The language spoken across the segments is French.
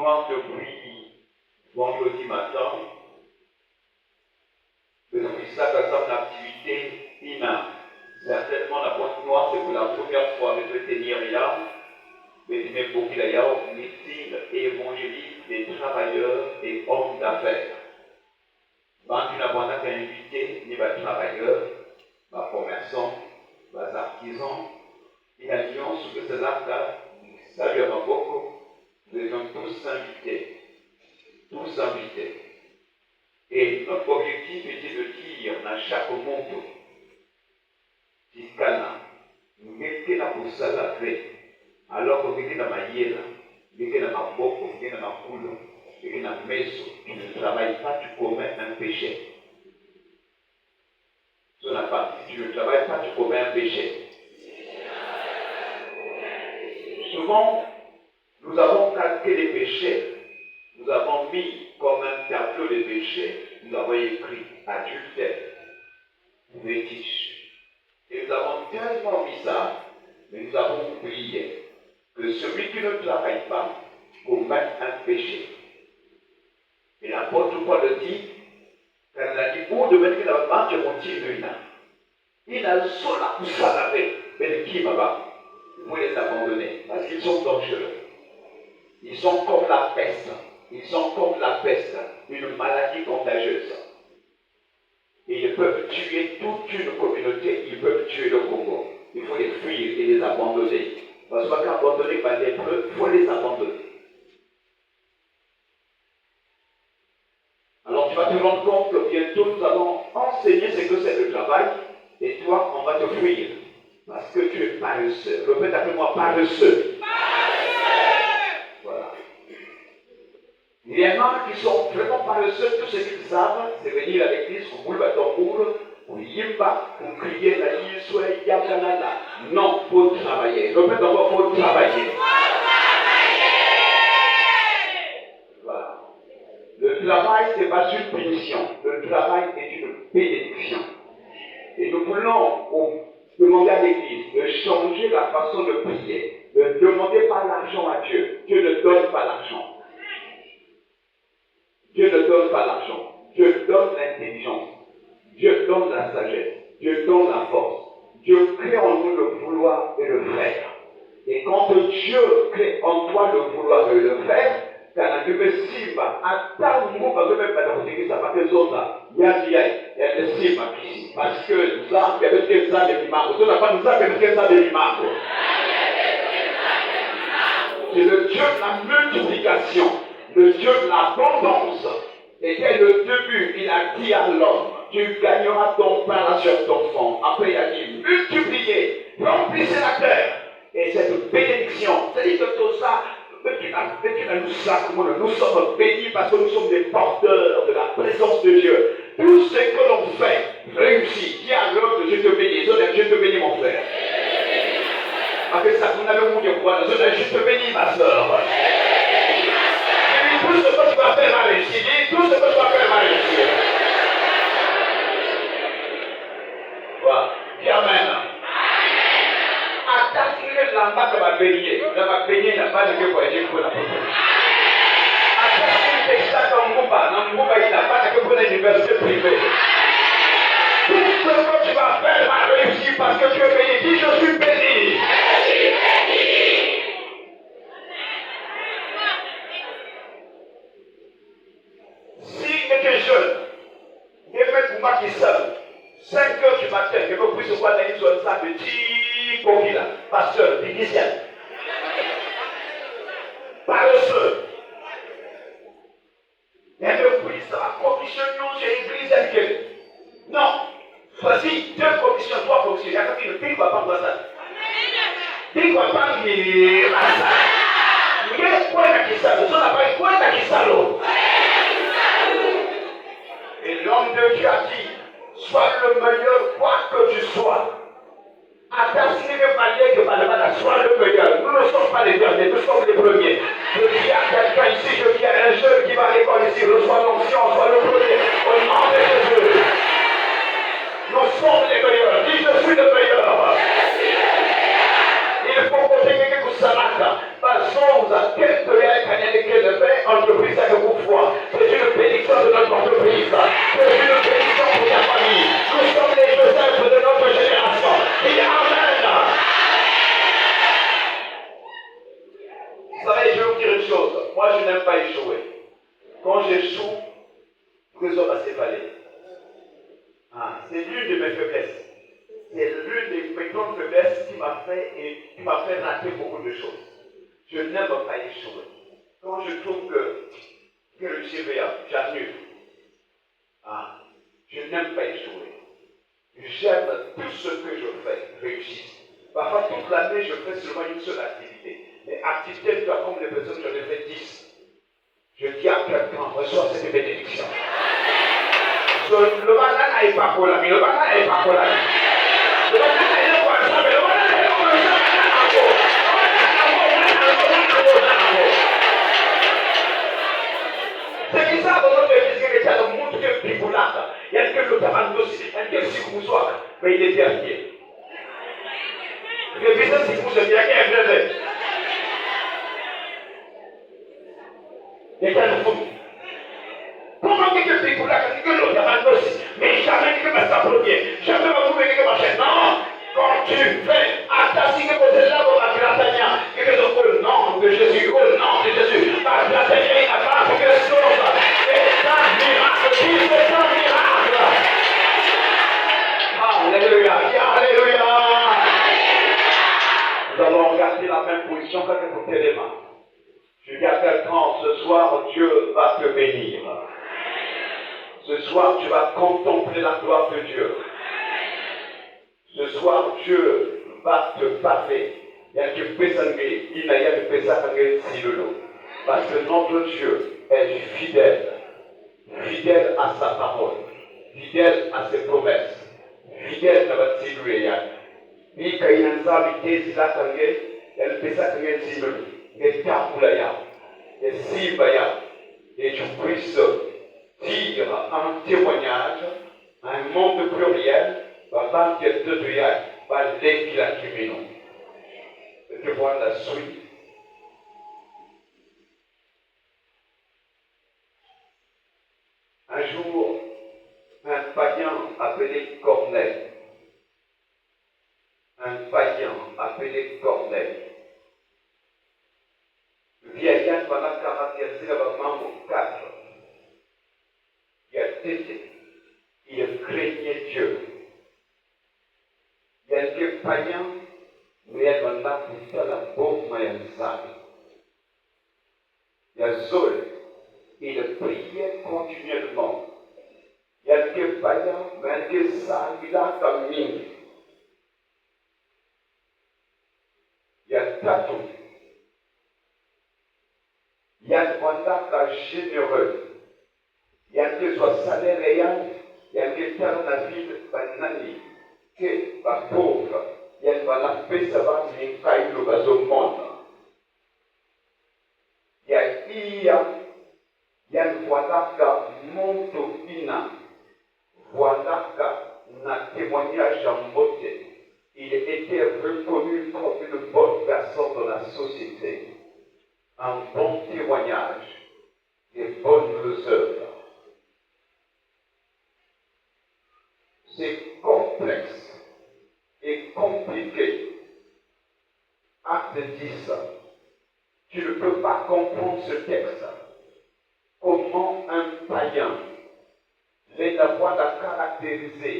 noire depuis vendredi matin. Depuis ça, dans son activité, certainement la boîte noire, c'est pour la première fois que je vais tenir là. Mais il m'est beaucoup d'ailleurs, meeting évangéliste des travailleurs et hommes d'affaires. Quand tu n'as pas invité, ni les travailleurs, les commerçants, les artisans, et l'alliance que cela ça lui a beaucoup. Nous sommes tous invités. Tous invités. Et notre objectif était de dire dans chaque monde, Tikana, nous mettons la pousse à la paix. Alors que vous êtes dans ma yéla, vous êtes dans ma boque, vous êtes dans ma couleur, vous êtes dans ma maison, tu ne travailles pas, tu commets un péché. Sur la partie, si tu ne travailles pas, tu commets un péché. Souvent, nous avons calqué les péchés, nous avons mis comme un tableau les péchés, nous avons écrit adultère, fétiche. Et nous avons tellement mis ça, mais nous avons oublié que celui qui ne travaille pas commet un péché. Et l'apôtre Paul dit, quand il a dit, pour devenir la marche continue, il a seul à pousser à la paix, mais qui m'a pas? Vous les abandonner, parce qu'ils sont dangereux. Ils sont comme la peste. Ils sont comme la peste, une maladie contagieuse. Et ils peuvent tuer toute une communauté, ils peuvent tuer le Congo. Il faut les fuir et les abandonner. Parce qu'abandonner par les preuves, il faut les abandonner. Alors tu vas te rendre compte que bientôt nous allons enseigner ce que c'est le travail, et toi, on va te fuir. Parce que tu es paresseux. Répète après moi, paresseux. Voilà. Il y en a qui sont vraiment paresseux, tout ce qu'ils savent, c'est venir à l'église, pour boule à tambour, pour yimba, pour crier la yiswe, yakanala. Non, il faut travailler. Répète encore, il faut travailler. Voilà. Le travail, ce n'est pas une punition. Le travail est une bénédiction. Et nous voulons demander à l'église de changer la façon de prier. Ne demandez pas l'argent à Dieu. Dieu ne donne pas l'argent. Dieu ne donne pas l'argent. Dieu donne l'intelligence. Dieu donne la sagesse. Dieu donne la force. Dieu crée en nous le vouloir et le faire. Et quand Dieu crée en toi le vouloir et le faire, quand Dieu me simba, attends, vous ne pouvez pas dire que ça va que ça. Elle ne simba ici. Parce que nous avons fait ça de l'imam. Nous avons fait ça de l'imam. C'est le Dieu de la multiplication. Le Dieu de l'abondance. Et dès le début, il a dit à l'homme, tu gagneras ton pain sur ton fond. Après, il a dit, multipliez, remplissez la terre. Et cette bénédiction, c'est-à-dire que tout ça, nous sommes bénis parce que nous sommes des porteurs de la présence de Dieu. Tout ce que l'on fait réussit. Dis à l'autre, je te bénis. Je te bénis, mon frère. Parce que ça, vous n'avez pas de quoi. Je te bénis, ma soeur. Tout ce que tu vas faire va réussir. Tout ce que tu vas faire va réussir. Voilà. Dis Amen. Attaquez la main de ma bélier. La ma bélier n'a pas de que voyager pour la prochaine. Attaquez les sacs en Mouba. Dans Mouba, il n'a pas de que pour l'université privée. Tout ce que tu vas faire va réussir parce que tu es béni. Dis je suis béni. Jeune, et même pour moi qui seul, 5 heures du matin, que vous puissiez voir dans une zone ça de 10 coquilles, pasteur, dignitaire, paresseux. Et le police, ça va commissionner chez l'église elle. Non, choisis 2 commissions, 3 commissions. Il y a quelqu'un qui ne dit quoi pas ça. Dis quoi pas qui ça. Il y a quoi qui ça, ça n'a pas quoi qui ça. Et l'homme de Dieu a dit, sois le meilleur quoi que tu sois. Attention ne pas dire que Palabana soit le meilleur. Nous ne sommes pas les derniers, nous sommes les premiers. Je dis à quelqu'un ici, je dis à un jeune qui va à l'école ici, reçois l'onction, sois le premier. Au nom de Jésus. Nous sommes les meilleurs. Dis, je suis le meilleur. Il faut que quelqu'un qui s'arrête. Passons à quelques liens qui ont été faits. chose, moi je n'aime pas échouer. Quand j'échoue, trésor va s'évaler. C'est l'une de mes faiblesses. C'est l'une des mes grandes faiblesses qui m'a fait rater beaucoup de choses. Je n'aime pas échouer. Quand je trouve que le GVA, j'annule. Je n'aime pas échouer. J'aime tout ce que je fais réussir. Parfois, toute l'année, je fais seulement une seule activité. Mais activité, comme les personnes, j'en ai fait 10. Je dis à quelqu'un, reçois cette bénédiction. Le banana n'est pas pour la vie, le banana n'est pas pour la vie. Le banana est pour la vie, le banana est pour la vie. C'est bizarre dans notre église que le monde que picoulata. Il y a que le tabac aussi, il y a que le sicoussoir, mais il est dernier. Le business sicoussoir, il y a qu'un vrai. Il y a qu'un fou. Comment quelqu'un picoulata, il y a que le tabac aussi, mais jamais que ma saprotier, jamais ma boue que ma chaîne. Non, quand tu fais, attention que vous êtes là, vous va gratania, que au nom de Jésus, au nom de Jésus, ma gratania, à part que le sauve. Alléluia, alléluia. Nous allons regarder la même position que pour tes mains. Je dis à quelqu'un, ce soir, Dieu va te bénir. Ce soir, tu vas contempler la gloire de Dieu. Ce soir, Dieu va te parler. Il y a que Pesangé, il y a que Pesangé Silolo. Parce que notre Dieu est fidèle. Fidèle à sa parole, fidèle à ses promesses, fidèle à votre silhouette. Et quand il y a un habité, c'est là qu'il y a le pesa qu'il y a un silhouette, il y a un taboulaya, il y a un silbaya, et tu puisses dire un témoignage, un monde pluriel, va partir de Dieu, va l'équilibre qui mène. Et tu vois la suite. Un jour, un païen appelé Corneille, vieillard va la caractériser le membre 4. Il a été, il craignait Dieu. Il y a des païens, mais elle va la pousser la pauvre moyenne sale. Il y a Zol, il priait continuellement. Il y a des païens, mais des sales, il a comme mine. Il y a Tatou. Il y a des généreux. Il y a des salaires réels. Il y a des gens la ville, banani, que va pauvre. Il y a la paix, ça va, mais il y a le monde. Il y a voilà que Montopina, voilà que na témoignage en beauté. Il était reconnu comme une bonne personne dans la société. Un bon témoignage, des bonnes œuvres. C'est complexe et compliqué. Acte 10. Tu ne peux pas comprendre ce texte. Comment un païen, les d'avoir la caractériser,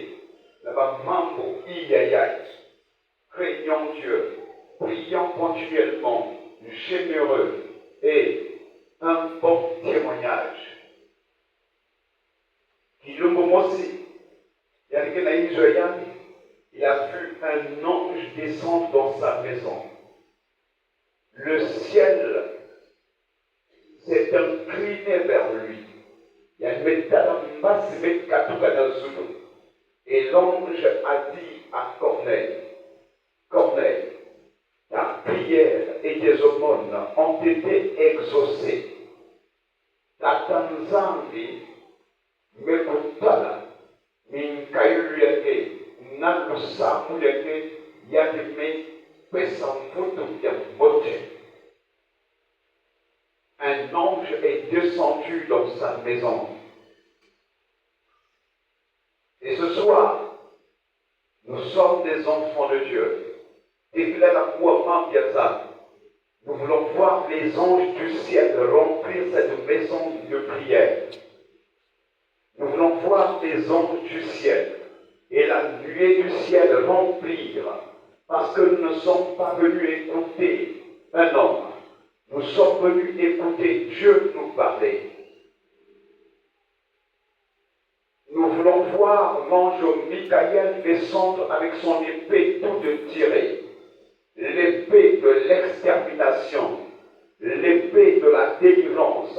le mambo, craignant Dieu, priant continuellement, généreux et un bon témoignage. Qui le moment aussi, il a vu un ange descendre dans sa maison. Le ciel s'est incliné vers lui. Il y a une méthode et l'ange a dit à Corneille, Corneille, ta prière et tes aumônes ont été exaucées. Ta tanzambi mekutala minkayuyake nalusamuyake yadime pesamfutu ya beauté. Un ange est descendu dans sa maison. Et ce soir, nous sommes des enfants de Dieu. Déclare la foi bien ça. Nous voulons voir les anges du ciel remplir cette maison de prière. Nous voulons voir les anges du ciel et la nuée du ciel remplir, parce que nous ne sommes pas venus écouter un homme. Nous sommes venus écouter Dieu nous parler. Nous voulons voir l'ange Michael descendre avec son épée toute tirée. L'épée de l'extermination, l'épée de la délivrance.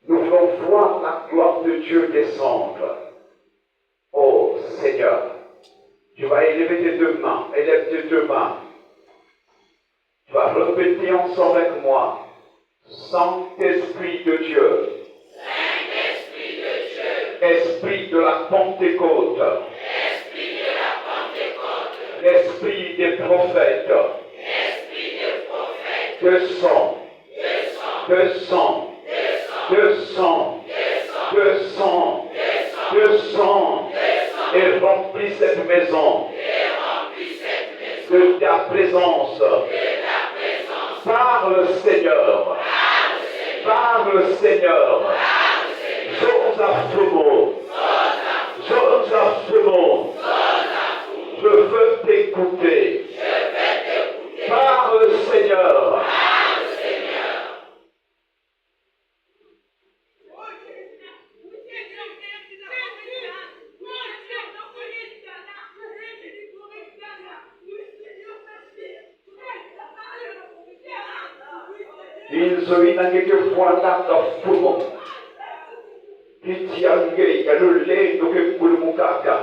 Nous voulons voir la gloire de Dieu descendre. Oh Seigneur, tu vas élever tes deux mains, élève tes deux mains. Tu vas répéter ensemble avec moi. Saint-Esprit de Dieu, Esprit de la Pentecôte, l'Esprit des prophètes, descends, descends, descends, descends, descends, et remplis cette maison de ta présence. Parle Seigneur, parle Seigneur, Josaph, je veux t'écouter. Parle Seigneur. Inzoi nangeke fuanda ka fumo. Kitiange yalule nuke kulumukaka.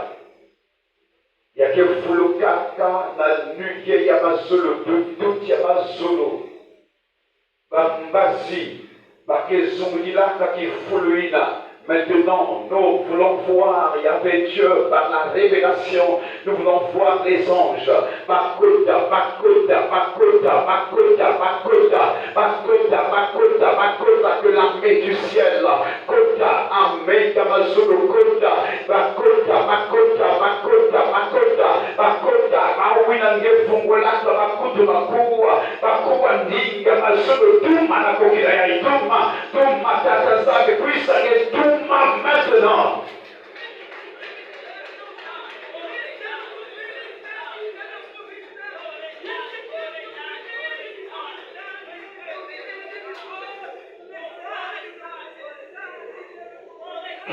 Yake fulukaka na nuye ya mazolo dutu ya mazolo. Bambasi bakezungila kaki fuluina. Maintenant, nous voulons voir Yahvé Dieu par la révélation. Nous voulons voir les anges. Makota, makota, makota, makota, makota, makota, makota, makota, que l'armée du ciel. Kota, amen, Kamazulu, kota, makota, makota, makota, makota, makota, mawinange fungolaka, makutu makuwa, makuwa ndinga, mazulu, tuma na kokira ya ituma, tuma tata zabe, kuisa ye tuma. Maintenant,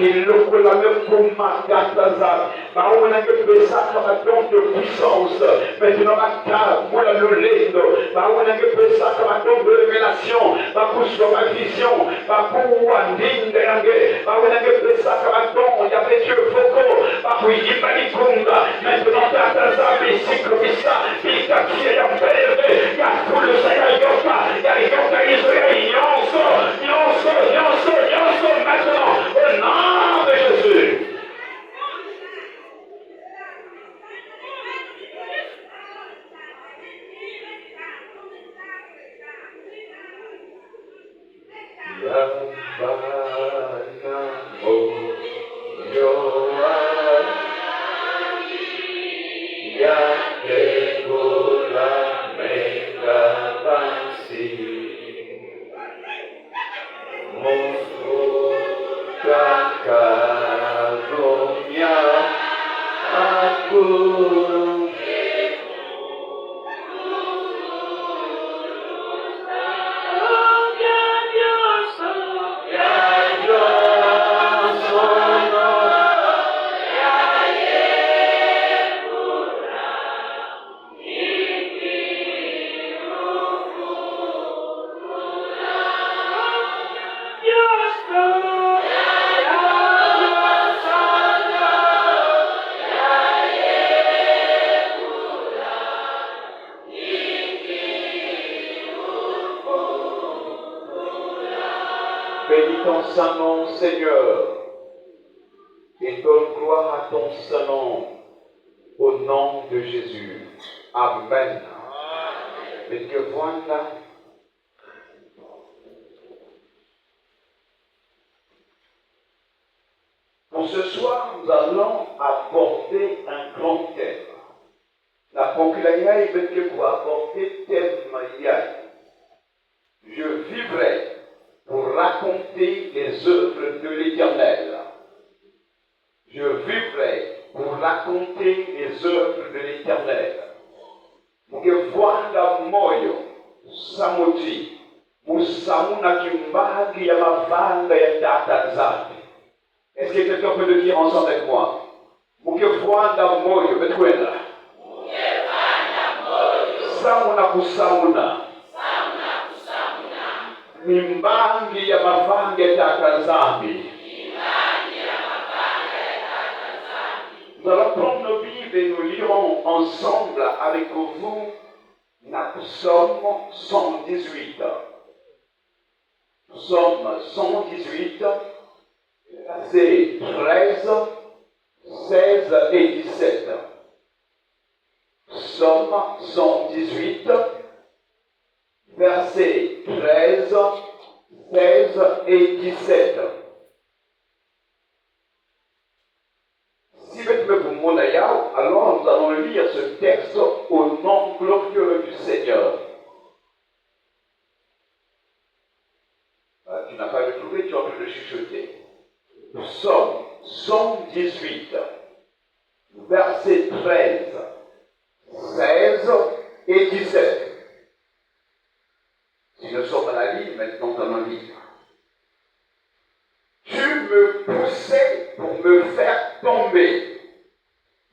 qu'il le coule la même pour Margatazar. On a que ça comme un don de puissance. Maintenant, on a le lendo. On a que ça comme un don de révélation. Pour ma vision. Pour Wanding de Yangue. On a que ça comme un don. Il y avait Dieu Foko. Pour Yimanikunda. Maintenant, Tatazar, Bisikobisa, Bikakia, Yambere. Il y a tout le Sayayoka. Il y a Yoka Israël. Yonso. Maintenant, au nom de Jésus. Bénis ton Saint-Nom, Seigneur, et donne gloire à ton Saint-Nom, au nom de Jésus. Amen. Mais que voilà. Pour ce soir, nous allons aborder un grand thème. La moyo samuti musamuna kimbagi ya mavanga ya tata zake. Est-ce que quelqu'un peut le dire ensemble avec moi? Mukefwanda moyo betwenda samuna kusamuna mimbangi ya mavanga ya tata zambi. Nous allons prendre nos Bibles et nous lirons ensemble avec vous la Psaume 118. Psaume 118, versets 13, 16 et 17. Psaume 118, versets 13, 16 et 17. Si vous pour mon alors nous allons lire ce texte au nom glorieux du Seigneur. Tu n'as pas le trouvé, tu as pu le chuchoter. Psaume 118, versets 13, 16 et 17. Si nous sommes à la ligne, maintenant nous allons lire. Tu me poussais pour me faire tomber,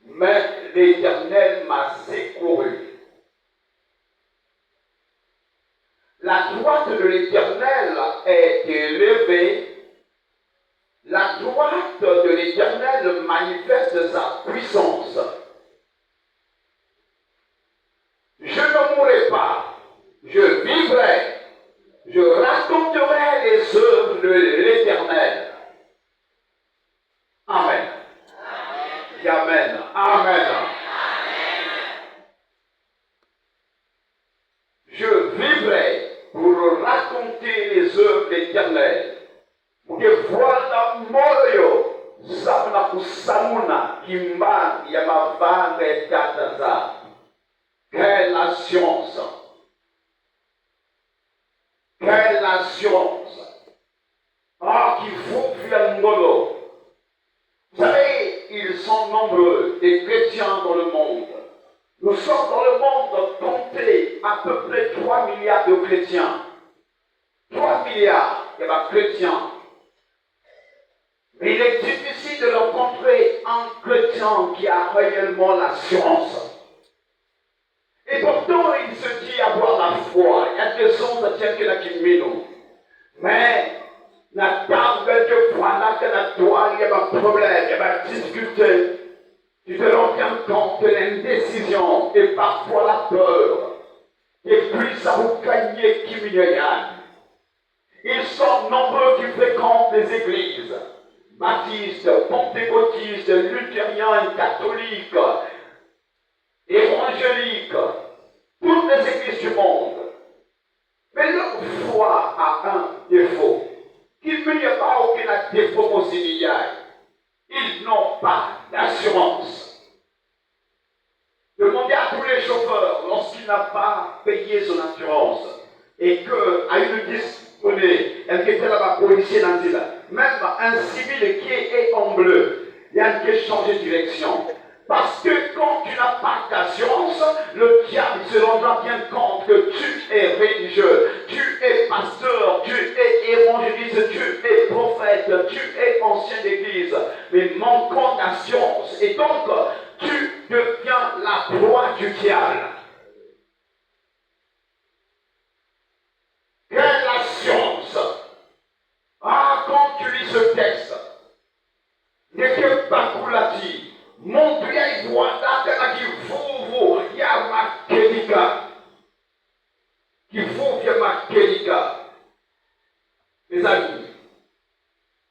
mais l'Éternel m'a secouru. La droite de l'Éternel est élevée, la droite de l'Éternel manifeste sa puissance. Je ne mourrai pas, je vivrai, je raconterai les œuvres de l'Éternel. Amen. Amen. Amen. Je vivrai pour raconter les œuvres d'Éternel. Voilà moyo samna kusamuna kimba ya mavanga ya tataza. Quelle assurance! Quelle assurance! Ah, qu'il faut faire ngolo. Vous savez, ils sont nombreux, les chrétiens dans le monde. Nous sommes dans le monde compté à peu près 3 milliards de chrétiens. 3 milliards de chrétiens. Mais il est difficile de rencontrer un chrétien qui a réellement l'assurance. Et pourtant, il se dit avoir la foi. Il y a des gens qui tiennent que la kimino. Mais, la table de foi, la toile, il y a un problème, il y a une difficulté. Tu te rends bien compte que l'indécision et parfois la peur. Et puis, ça vous gagne Kiminoyan. Ils sont nombreux qui fréquentent les églises. Baptistes, pentecôtistes, luthériens, catholiques, évangéliques, toutes les églises du monde. Mais leur foi a un défaut. Il n'y a pas aucun défaut possible. Ils n'ont pas d'assurance. Demandez à tous les chauffeurs, lorsqu'il n'a pas payé son assurance, et qu'à une disponible, elle qui était là-bas, policier dans le même un civil qui est en bleu, il y a qui changer de direction. Parce que quand tu n'as pas d'assurance, le diable se rendra bien compte que tu es religieux, tu es pasteur, tu es évangéliste, tu es prophète, tu es ancien d'église, mais manquant d'assurance. Et donc, tu deviens la proie du diable. Quelle assurance! Ah, quand tu lis ce texte, n'est que Bakulati. Mon Dieu, il voit là qui vous, il y a ma kelika. Qui vous, il y a ma kelika. Mes amis,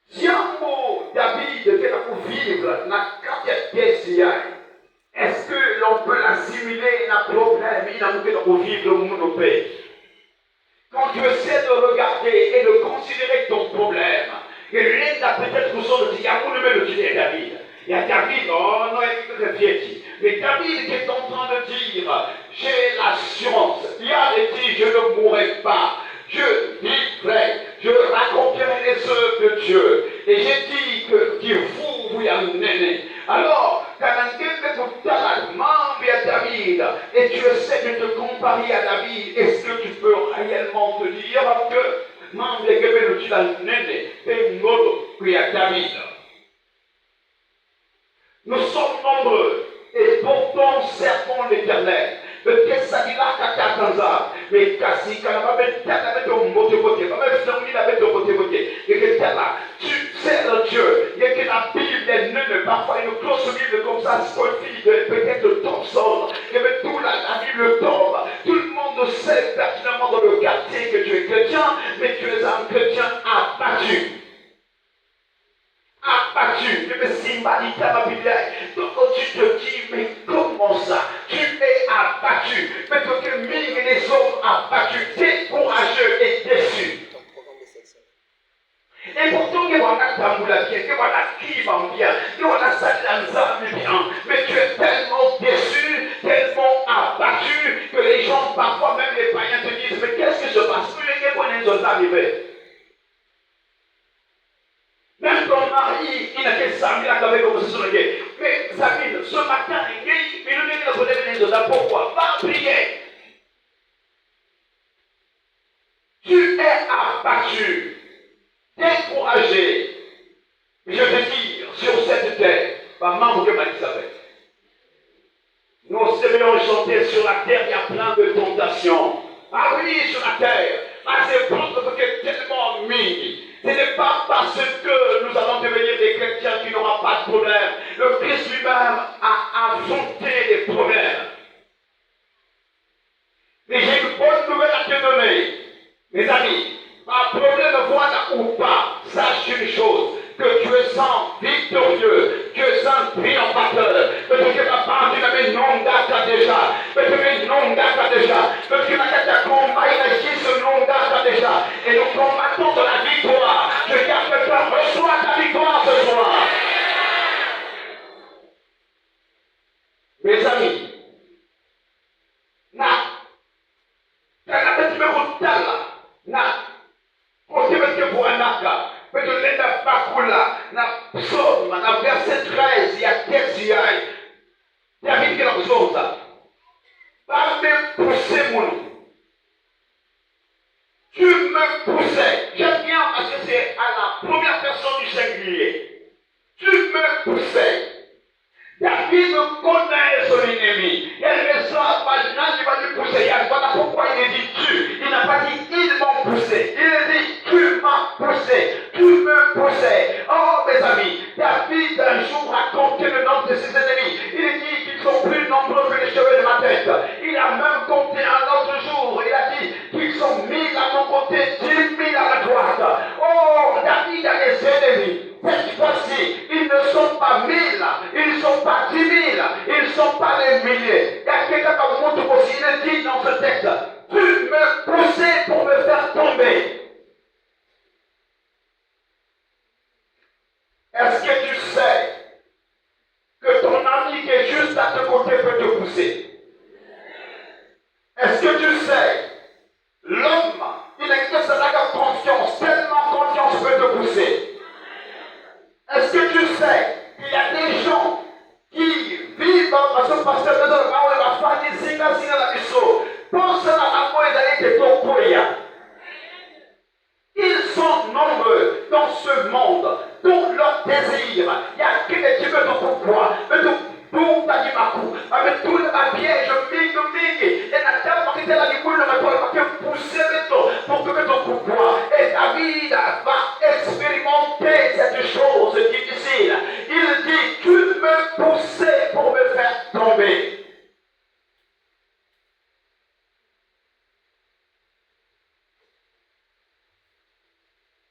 si un mot David qui est pour vivre, n'a qu'à est-ce que l'on peut l'assimiler, il n'a problème, il n'a pas pour vivre au monde au pays. Quand tu essaies de regarder et de considérer ton problème, et l'État peut-être que son il y a le dire David. Il y a David, oh non, il est vieilli. Mais David qui est en train de dire, j'ai l'assurance. Il a dit, je ne mourrai pas. Je vivrai, je raconterai les œuvres de Dieu. Et j'ai dit que vous y a néné. Alors, quand tu David, et tu essaies de te comparer à David, et parce que membre de Québec, tu l'as nene, c'est une autre qui a David. Nous sommes nombreux et pourtant servons l'Éternel. Mais qu'est-ce que là Katakanza? Mais Kassi, Kanamabe, Tanabe, Moto Boté, Mamé, Flammi, Nabe, Boté Boté. Et que là, tu sais le Dieu. Et que la Bible est nulle, parfois une grosse Bible comme ça, Spotify, peut-être Thompson. Et mais tout la Bible tombe. Tout le monde sait pertinemment dans le quartier que tu es chrétien, mais tu es un chrétien abattu. Abattu, je me suis mal dit à ma Bible. Donc tu te dis, mais comment ça? Tu es abattu. Mais que mille et les autres abattus, décourageux et déçus. Et pourtant, il y a un tamboula bien, il y a un qui va bien, il y a un salanza bien. Mais tu es tellement déçu, tellement abattu, que les gens, parfois même les païens te disent, mais qu'est-ce qui se passe? Que les arrivés. Même ton mari, il n'a que ça, il a qu'avec comme ce sont les mais Sabine, ce matin, il nous dit que vous devez pourquoi? Va prier. Tu es abattu, découragé. Je veux dire, sur cette terre, par membre que Elisabeth, nous aimons chanter sur la terre, il y a plein de tentations. Ah oui, sur la terre, ah, c'est parce que tellement mini. Ce n'est pas parce que nous allons devenir des chrétiens qui n'auront pas de problème. Le Christ lui-même a affronté les problèmes. Mais j'ai une bonne nouvelle à te donner. Mes amis, un problème voilà ou pas, sache une chose, que tu es un victorieux, tu es un triomphateur. Mais tu n'as pas tu n'avais non data déjà. Mais tu n'avais non data déjà. Mais tu n'as qu'à combattre, il agit ce non data déjà. Et nous combattons de la victoire. Je garde que toi, reçois ta victoire ce soir. Mes amis, verset 13, il y a texte, David qui a besoin de ça. Pas me pousser mon nom. Tu me poussais. J'aime bien parce que c'est à la première personne du singulier. Tu me poussais. David connaît son ennemi. Elle ne sent pas, il va lui pousser. Voilà pourquoi il dit tu. Il n'a pas dit ils m'ont poussé. Il dit tu m'as poussé. Tu me poussais. Oh mes amis, David un jour racontait le nom de ses ennemis. Il dit qu'ils sont plus nombreux que les cheveux de ma tête. Il a même compté un autre jour. Il a dit qu'ils sont 1000 à mon côté, 10 000 à la droite. Oh, David a les ennemis. Cette fois-ci, ils ne sont pas 1000, ils ne sont pas 10 000, ils ne sont pas les milliers. Il y a quelqu'un qui me montre aussi, il dit dans ce texte, tu me poussais pour me faire tomber. Est-ce que tu sais que ton ami qui est juste à tes côtés peut te pousser? Est-ce que tu sais, l'homme, il exerce la confiance, tellement confiance peut te pousser. Est-ce que tu sais qu'il y a des gens qui vivent dans ce pasteur de la famille Zinga la Bisso, pense à la moelle de ton courrier. Ils sont nombreux dans ce monde, dont leur désir. Il y a que des types de pourquoi, mais de tout ta dimakou, avec tout le piège, et la table qui était là, du coup, le matin, il va pousser pour que ton pourquoi. Et David va expérimenter cette chose difficile. Il dit, tu me poussais pour me faire tomber.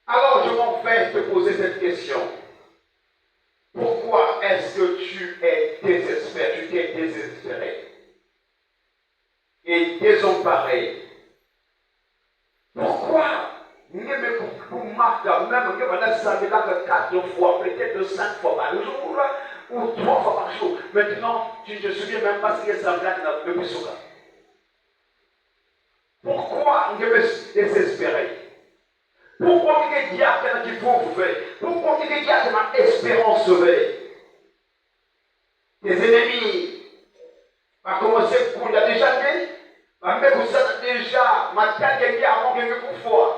Alors je m'en vais te poser cette question. Pourquoi est-ce que tu es désespéré, tu t'es désespéré et désemparé? Pourquoi? Pour Marc, même que voilà, ça me l'a 4 fois, peut-être 5 fois par jour, ou 3 fois par jour. Maintenant, tu ne te souviens même pas ce que ça me l'a le plus souvent. Pourquoi je me désespéré? Pourquoi il y a quelqu'un qui faut faire? Pourquoi il y a ma espérance sauvée? Tes ennemis va commencer pour la déjà fait. Mais vous savez déjà, ma tête qui avant que pouvoir.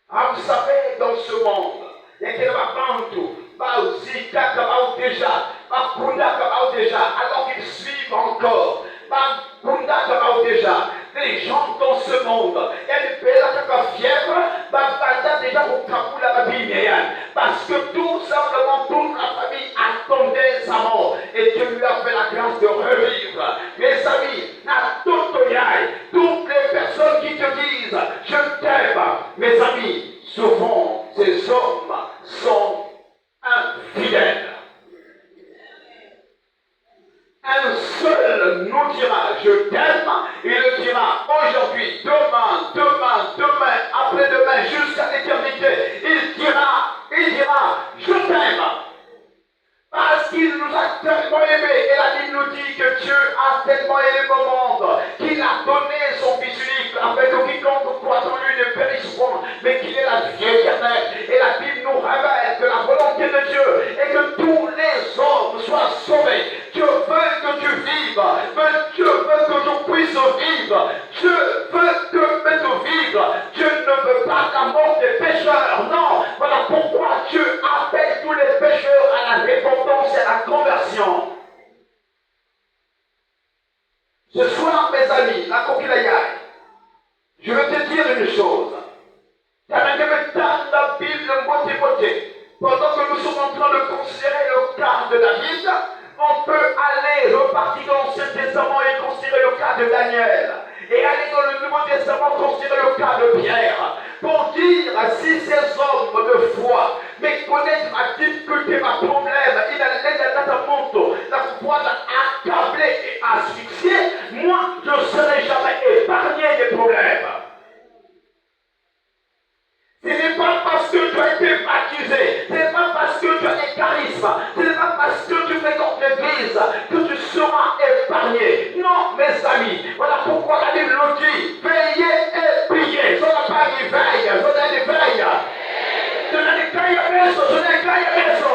Ah, vous savez, dans ce monde, il y a qui va bantu, va zika kabao déjà, va kunda kabao déjà, alors qu'ils suivent encore, va kunda kabao déjà. Les gens dans ce monde, il y a des pays qui ont fièvre, va banda déjà pour Kapoula Babiméyan, parce que tout simplement toute la famille attendait sa mort, et Dieu lui a fait la grâce de revivre. Mes amis, à toutes les personnes qui te disent je t'aime, mes amis, souvent ces hommes sont infidèles. Un seul nous dira je t'aime, il le dira aujourd'hui, demain, après-demain, jusqu'à l'éternité. Il dira je t'aime. Parce qu'il nous a tellement aimés. Et la Bible nous dit que Dieu a tellement aimé le monde qu'il a donné son Fils unique afin que quiconque croit en lui ne périsse point, mais qu'il ait la vie éternelle. Et la Bible nous révèle que la volonté de Dieu est que tous les hommes soient sauvés. Dieu veut que tu vives. Dieu veut que tu puisses vivre. Dieu veut que tu vives. Dieu ne veut pas la mort des pécheurs. Non. Voilà pourquoi Dieu appelle tous les pécheurs à la repentance et à la conversion. Ce soir, mes amis, la coquillaya, je veux te dire une chose. Dans la Bible, pendant que nous sommes en train de considérer le cas de David, on peut aller repartir dans l'Ancien Testament et considérer le cas de Daniel. Et aller dans le Nouveau Testament considérer le cas de Pierre. Pour dire si ces hommes de foi, mais connaître la difficulté, ma problème, il a l'aide à monto, la foi accablée et asphyxiée, moi je ne serai jamais épargné des problèmes. Ce n'est pas parce que tu as été baptisé, ce n'est pas parce que tu as des charismes, ce n'est pas parce que tu fréquentes l'église que tu seras épargné. Non, mes amis, voilà pourquoi la Bible nous dit, veillez et priez. Je n'ai pas dit veille, je n'ai dit veille. Je n'ai dit caille à beso, je n'ai caille à beso.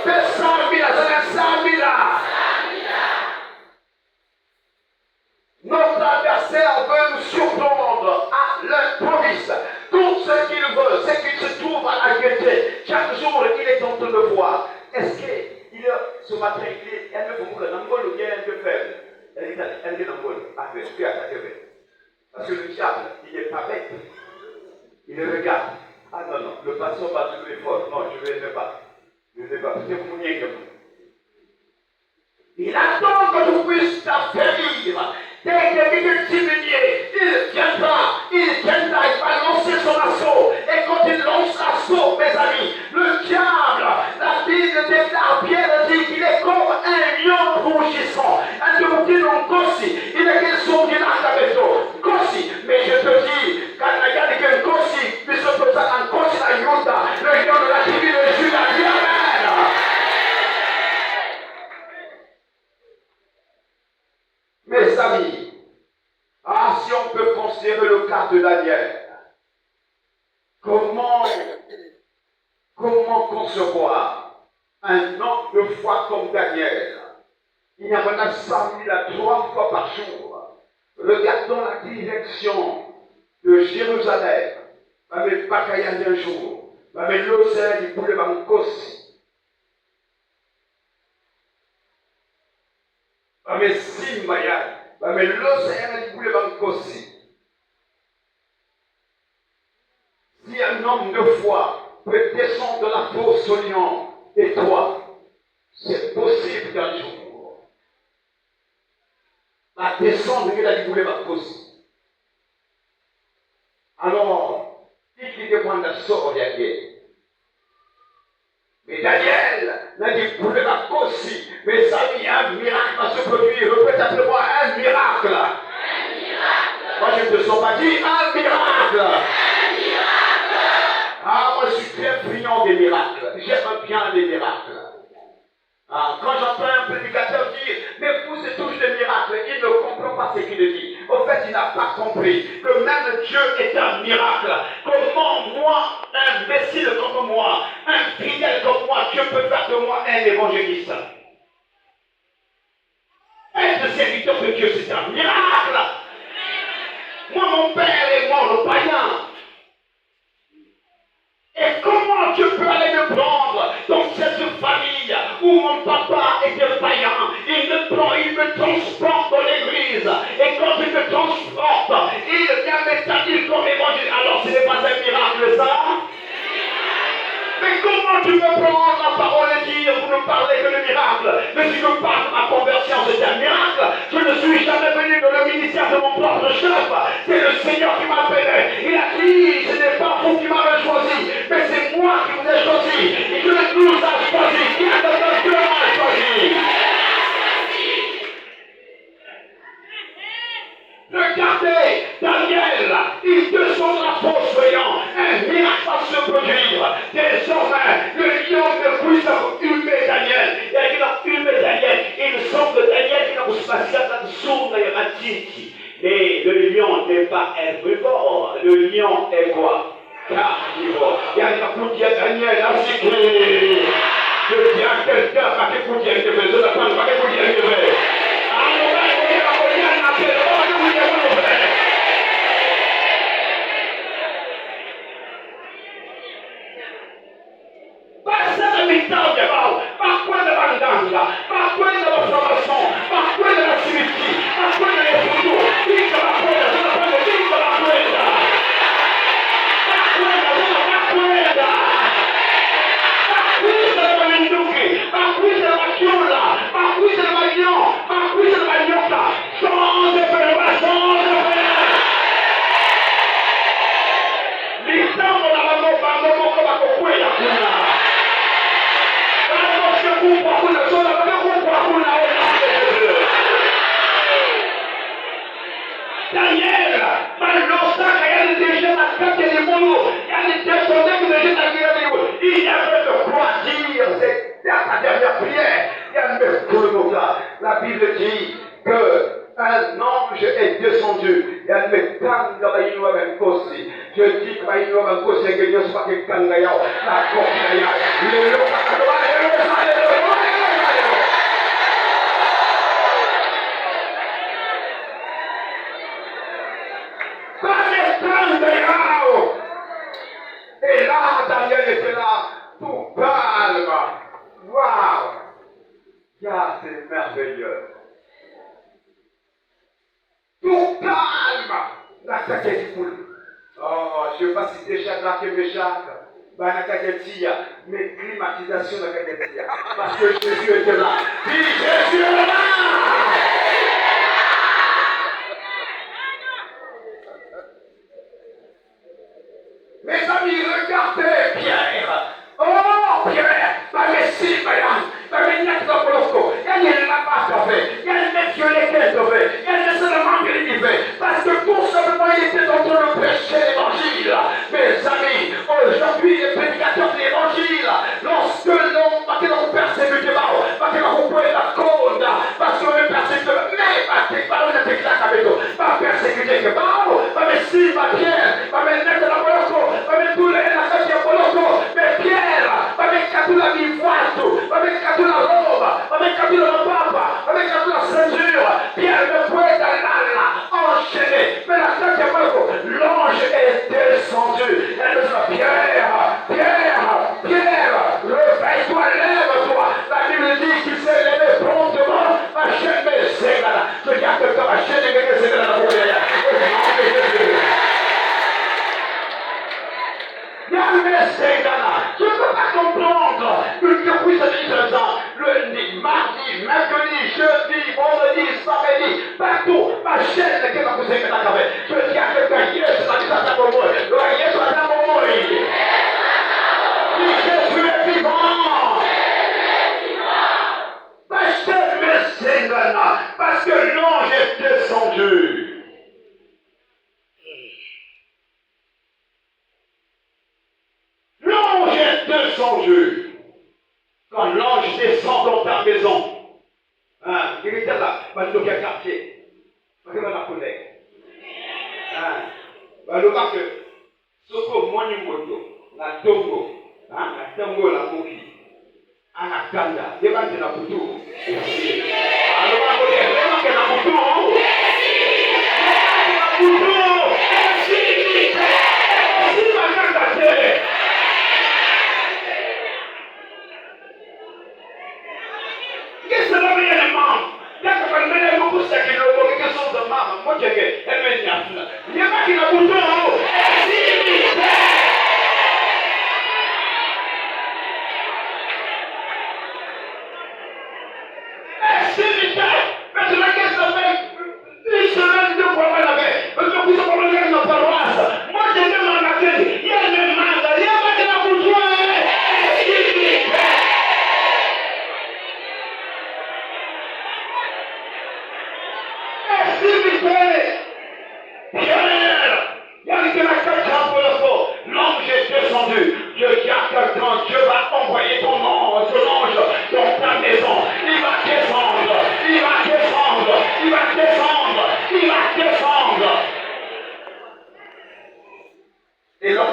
Fais 100 000, je n'ai 100 000. Notre adversaire veut nous surprendre à l'improviste. Tout ce qu'il veut, c'est qu'il se trouve à la gaieté. Chaque jour, il est en train de voir. Est-ce qu'il ce matin, il est un peu pour l'angole ou bien un peu faible? Elle est l'angole. Parce que le diable, il n'est pas bête. Il le regarde. Ah non, non, le pasteur va te lever fort. Non, je ne vais pas. Je ne vais pas. C'est pour nier que vous. Il attend que tu puisses t'affaiblir. Dès qu'il est diminué, il viendra, il va lancer son assaut. Et quand il lance l'assaut, mes amis, le diable, la Bible déclare, Pierre dit qu'il est comme un lion rougissant. Un de non gossi, il est qu'il son qui n'a pas de gossi. Mais je te dis, quand il y a des gossi, il se peut ça en gossi la Yuda, le lion de la tribu de Judas, dit Amen. Mes amis, si on peut considérer le cas de Daniel, comment concevoir un homme de foi comme Daniel? Il y en a 100 000 à 3 fois par jour. Regardons la direction de Jérusalem. Mais pas qu'il y a un jour. Mais l'océan, il pouvait m'encoser. Mais si Maya, mais l'océan il voulait m'encoser. Si un homme de foi peut descendre de la fosse au lion et toi, c'est possible qu'un jour, la descente qu'il a dit voulait m'encoser. Alors, il demande à sort Daniel. Mais Daniel n'a dit voulait m'encoser. Mes amis, un miracle va se produire. Répète après moi, un miracle. Un miracle. Moi, je ne te sens pas dit un miracle. Un miracle. Ah, moi, je suis très friand des miracles. J'aime bien les miracles. Quand j'entends un prédicateur dire, mais vous, c'est toujours des miracles, il ne comprend pas ce qu'il dit. Au fait, il n'a pas compris que même Dieu est un miracle. Comment moi, un imbécile comme moi, un fidèle comme moi, Dieu peut faire de moi un évangéliste? Être serviteur de Dieu, c'est un miracle. Moi, mon père est mort, le païen. comment tu peux prendre la parole et dire, vous ne parlez que de miracles. Mais si je parle de ma conversion, c'est un miracle. Je ne suis jamais venu dans le ministère de mon propre chef. C'est le Seigneur qui m'a appelé. Il a dit, ce n'est pas vous qui m'avez choisi, mais c'est moi qui vous ai choisi. Et Dieu nous a choisi. Qui a donné Dieu m'a choisi. Regardez, Daniel, il descend de la fosse voyant un miracle va se produire. Désormais, le lion ne puisse humer Daniel. Et il a humé Daniel. Il semble que Daniel qui n'a pas passé à sourd et matiti. Mais le lion n'est pas herbivore. Le lion est quoi? Carnivore. Il y a un coup de Daniel, ainsi que je dis à quelqu'un, pas que vous dites, je vais pas que vous dites, je vais. La Bible dit qu'un ange est descendu. Et elle me kanga baino benkosi. Je dis que baino benkosi que Dieu soit que kanga yao. La kopia ya. Le et là, Daniel était là, tout calme. Waouh! Ah, c'est merveilleux. Tout calme. La tête est cool. Oh, je ne vais pas citer Shadrach et Meshach. Mais climatisation de la Kagetia. Parce que Jésus était là. Dis Jésus est là. Mes amis, regardez Pierre. Oh, Pierre, ma messie, madame. Il y a parce que tout simplement il était en train de prêcher l'évangile. Mes amis, aujourd'hui les prédicateurs de l'évangile, lorsque l'on persécute la cause, parce qu'on est persécuté, mais pas persécuté que mais si ma Pierre, va mettre la boloko, va mettre tous les boloko, mais Pierre, va mettre toute la vie voile, va mettre toute la robe, va mettre toute la papa, va mettre toute la ceinture. Pierre ne pouvait aller là, enchaîné, mais la tête de boloko, l'ange est descendu. Elle me dit Pierre, réveille-toi, lève-toi. La Bible dit qu'il s'est levé promptement, ma chaîne me ségala. Je dis à quelqu'un, ma chaîne me ségala dans la bouche. Je ne peux pas comprendre que Dieu puisse dire ça. Le mardi, mercredi, jeudi, vendredi, samedi, partout, ma chaîne qui va vous aider dans la caméra. Je dis à quelqu'un, yes, ça dit ça pour moi. Yes, ça dit pour moi. Jésus est vivant. Ma chaîne me ségala parce que l'ange est descendu. L'ange est descendu. Quand l'ange descend dans ta maison, il était là, dans quel quartier? Parce que la connaît. Le bac, Soko Monimoto, la Tongo, la Tongo, la Moki, Anakanda, il y a la Poutou. Alors, il y a la Poutou.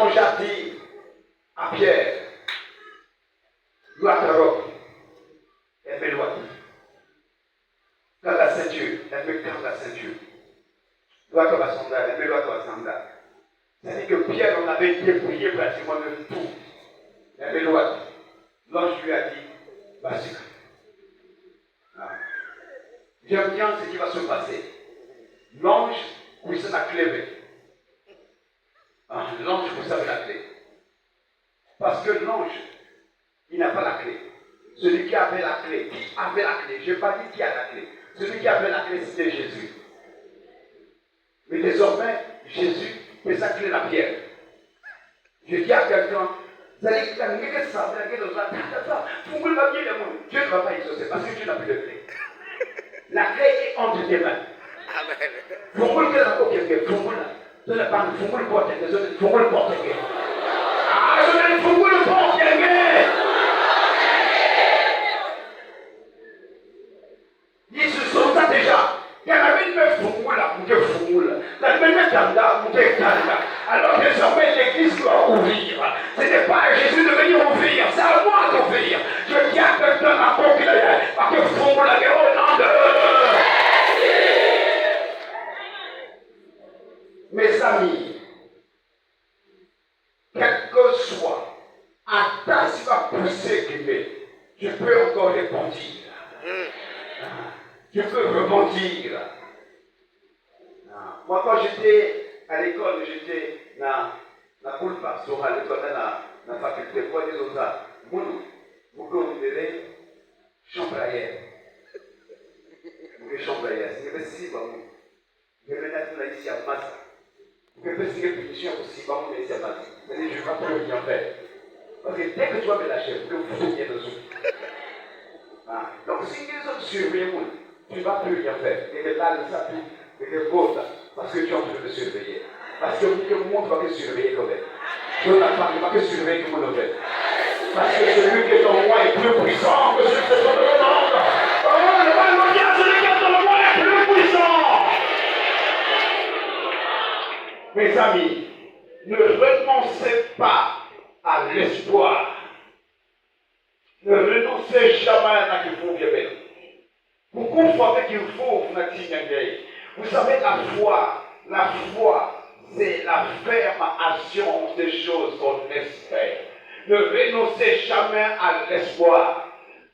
l'ange a dit à Pierre, dois ta robe, elle m'éloigne. Quand la ceinture, elle me garde la ceinture. Dois ta sandale, elle m'éloigne ta sandale. C'est-à-dire que Pierre en avait dépouillé pratiquement de tout. Elle m'éloigne. L'ange lui a dit, vas-y. J'aime bien ce qui va se passer. L'ange pousse la clé. L'ange pousse la clé. Parce que l'ange, il n'a pas la clé. Celui qui avait la clé, je n'ai pas dit qui a la clé. Celui qui avait la clé, c'était Jésus. Mais désormais, Jésus fait sa clé la pierre. Je dis à quelqu'un, Dieu ne va pas exaucer parce que tu n'as plus de clé. La clé est entre tes mains. Alors désormais l'église doit ouvrir. Ce n'est pas à Jésus de venir ouvrir, c'est à moi d'ouvrir. Je dis à quelqu'un à proclamer parce que vous l'avez au nom de mes amis, quel que soit, à ta si va pousser, je peux encore répondre. Je peux rebondir. Moi, quand j'étais à l'école, j'étais dans la cour pastorale, dans la faculté, pour des autres, vous avez chambre à air. Vous avez chambre à air. C'est que si, vous avez la ici à Massa. Vous avez fait une punition aussi, vous avez ici à Massa. C'est-à-dire, je ne vais pas plus rien faire. Parce que dès que tu vas me lâcher, vous vous bien dessus. Donc, si les autres surveillent, tu ne vas plus rien faire. Et que là, le sapin, et que l'autre, parce que tu es en train de surveiller. Parce que le monde va te surveiller quand même. Dieu n'a pas que surveiller comme on le fait. Parce que celui qui est en moi est plus puissant que celui qui est dans le monde. Oh, le Bible dit à celui qui est dans le moi est plus puissant. Mes amis, ne renoncez pas à l'espoir. Ne renoncez jamais à ce qu'il faut bien mettre. Beaucoup savez qu'il faut vous savez, la foi, c'est la ferme assurance des choses qu'on espère. Ne renoncez jamais à l'espoir.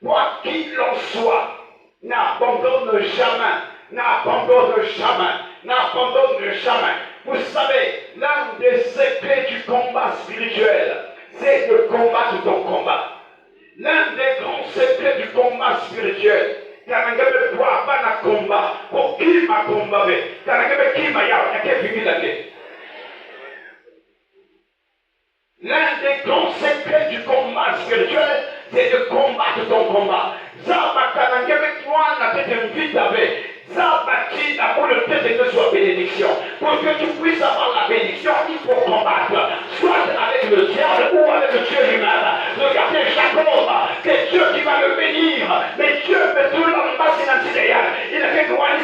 Quoi qu'il en soit, n'abandonne jamais, n'abandonne jamais, n'abandonne jamais. Vous savez, l'un des secrets du combat spirituel, c'est de combattre ton combat. L'un des grands secrets du combat spirituel, l'un des grands secrets du combat spirituel, c'est de combattre ton combat. Bénédiction. Pour que tu puisses avoir la bénédiction, il faut combattre. Soit avec le diable ou avec Dieu lui-même. Regardez Jacob, c'est Dieu qui va le bénir. Mais Dieu fait tout l'homme passer dans il a fait gloire et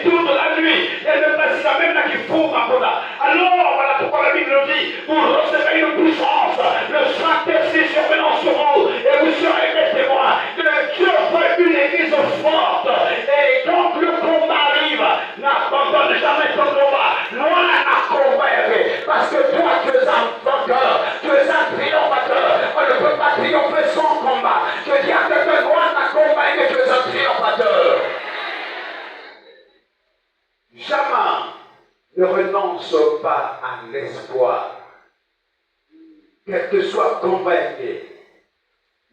toute la nuit. Et le passé même là qui fout ma coda. Alors, voilà pourquoi la Bible dit, vous recevez une puissance. Le Saint-Esprit survenant sur vous. Et vous serez mes témoins. Que Dieu veut une église forte. Et quand le combat arrive, n'abandonne jamais ton combat. Loin à combattre. Parce que toi, tu es un vainqueur. Tu es un triomphateur. On ne peut pas triompher sans combat. Je dis à quelqu'un, loin à combattre que tu es un triomphateur. Jamais ne renonce pas à l'espoir. Quel que soit convaincu,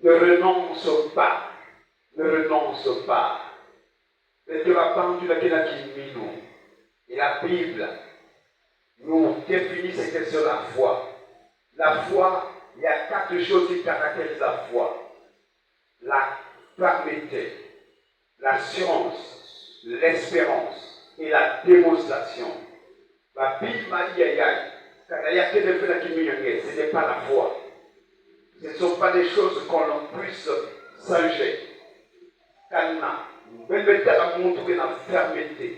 ne renonce pas. Ne renonce pas. Mais tu vas prendre la nous. Et la Bible nous définit ce que c'est la foi. La foi, il y a 4 choses qui caractérisent la foi. La fermeté, l'assurance, l'espérance et la démonstration. La Bible m'a dit, ce n'est pas la foi. Ce ne sont pas des choses qu'on puisse changer. Quand même la montre la fermeté,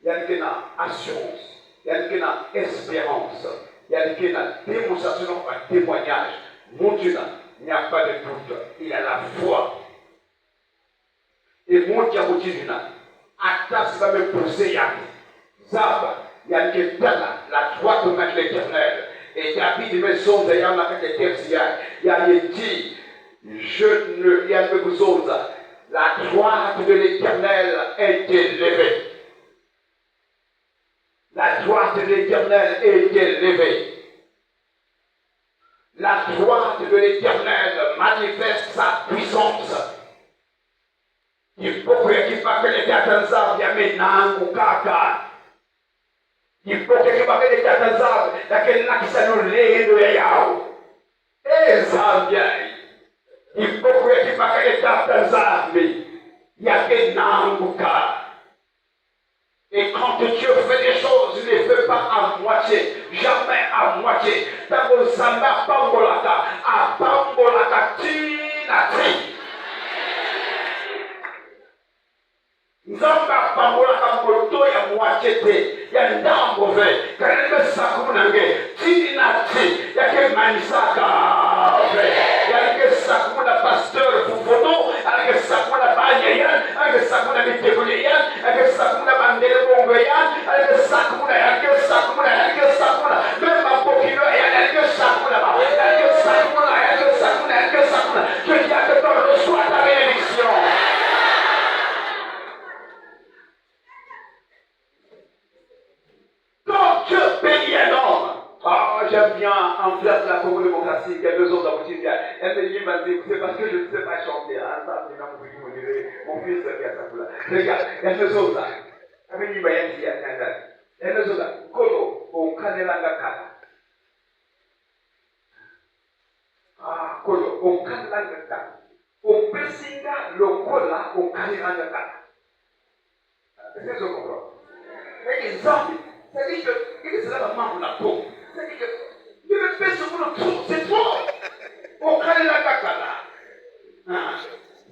il y a une assurance, il y a une espérance, il y a une démonstration Boutizina. Atas va me pousser Yann. Zab, Yann Ketana, la droite de Maître l'Éternel. Et David me sonde Yann la fête tertiaire. Yann dit, je ne Yann me vous sonde. La droite de l'Éternel est élevée. La droite de l'Éternel est élevée. La droite de l'Éternel manifeste sa puissance. Il faut que pas que les Gatanzab y a maintenant ou kaka. Il faut que pas que les Gatanzab y a que n'accélère de yao. Et Zambia. Il faut que pas que les Gatanzab y a que n'angouka. Et quand Dieu fait des choses, il ne les fait pas à moitié, jamais à moitié. D'abord, ça m'a pambolata, à pambolata, tinati. Nzamba pambolata, moto ya moitié, ya ndambove, karebe sakumunange, tinati, ya ke manisaka, ya ke sakumuna pasteur fufono, ya ke sakumuna banyayan, ya ke sakumuna mitebuliyan, ya ke sakumuna bandele bongoyan, ya ke sakumuna, ya ke sakumuna, ya ke sakumuna, même ma pokino, ya ke sakumuna, ya ke sakumuna, ya ke sakumuna, ya ke sakumuna. Je dis à que toi reçois ta bénédiction. Quand Dieu bénit un homme, j'aime bien en place la Congo-démocratie, quelques autres d'aboutir. Elle me dit, vas-y, c'est parce que je ne sais pas chanter. Mon fils qui a sa couleur. Regarde, elle me sauve ça. Elle me dit, elle me sauve ça. Kolo, au Kanelanga Kala. Kolo, au Kanelanga Kala. Au Pessinga, le Kola, au Kanelanga Kala. C'est ce qu'on comprend. Mais les hommes, c'est-à-dire que c'est là vraiment pour la peau. C'est-à-dire que Dieu me fait ce pour le trou, c'est trop. Au Kanelanga Kala.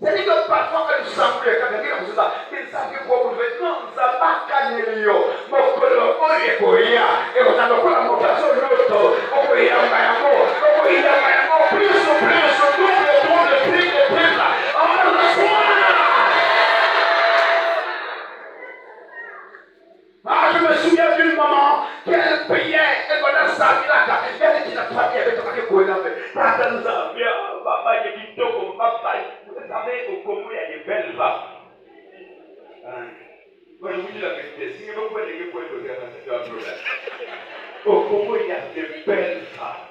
C'est-à-dire que parfois, quand nous sommes les Canadiens, nous sommes ils savent que pour vous faire, non, nous sommes pas Canelio. Mon colon, on est Koya. Et on a le coup la montation de l'autre. On peut y avoir un mot. On peut y avoir un mot. Plus, double, triple là. On reçoit. Je me souviens d'une maman qu'elle priait, elle m'a dit ça, elle dit la famille avec toi qui est Koya. Vous savez, au Congo, il y a des belles femmes. Moi, je vous dis la vérité. Si vous voulez les points de c'est un problème. Au Congo, il y a des belles femmes.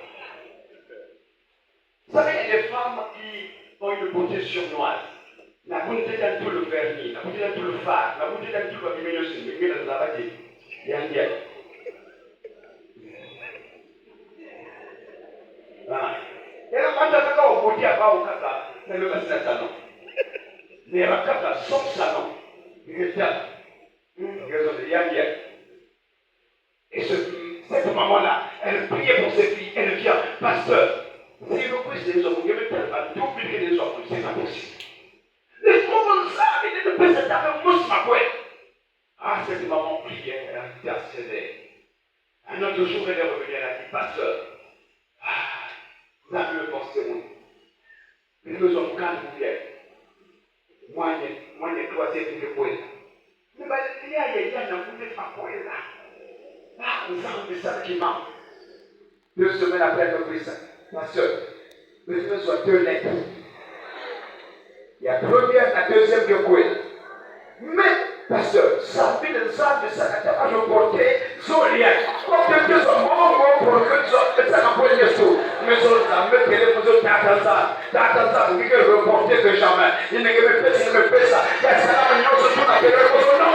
Vous savez, il y a des femmes qui ont une beauté surnoise. La beauté dans tout le vernis, la beauté dans tout le phare, la beauté dans tout le diminution, mais il y a la beauté. Il y a un diable. Et là, quand tu as fait au beauté à bas au Kata, c'est le best salon. Mais à Kata, son salon, il est là. Il y a un diable. Et cette maman-là, elle priait pour ses filles, elle vient, pasteur. Si vous pouvez les hommes, vous avez tellement doublé les hommes, c'est pas possible. Les pauvres hommes, ils ne peuvent pas faire mousse ma couette. Cette maman priait, elle intercédait. Un autre jour, elle est revenue, elle a dit, pasteur, vous avez le pensez-vous. Mais nous sommes calmes, vous bien. Moi, je dois essayer de le poser. Mais il y a un vous n'êtes pas poser là. Nous avons des sentiments. 2 semaines après le Christ, pasteur, le Dieu soit 2 lettres. Il y a la première, la deuxième de quoi. Mais, pasteur, ça fait de ça, de ça, je portais son lien. Comme quelqu'un sont bons pour que ça n'emploie les sous. Mais ça, me téléphone, t'attends, vous pouvez reporter que jamais. Il ne me fait ça, il me fait ça. Il y a ça, la réunion, surtout la téléphone, non,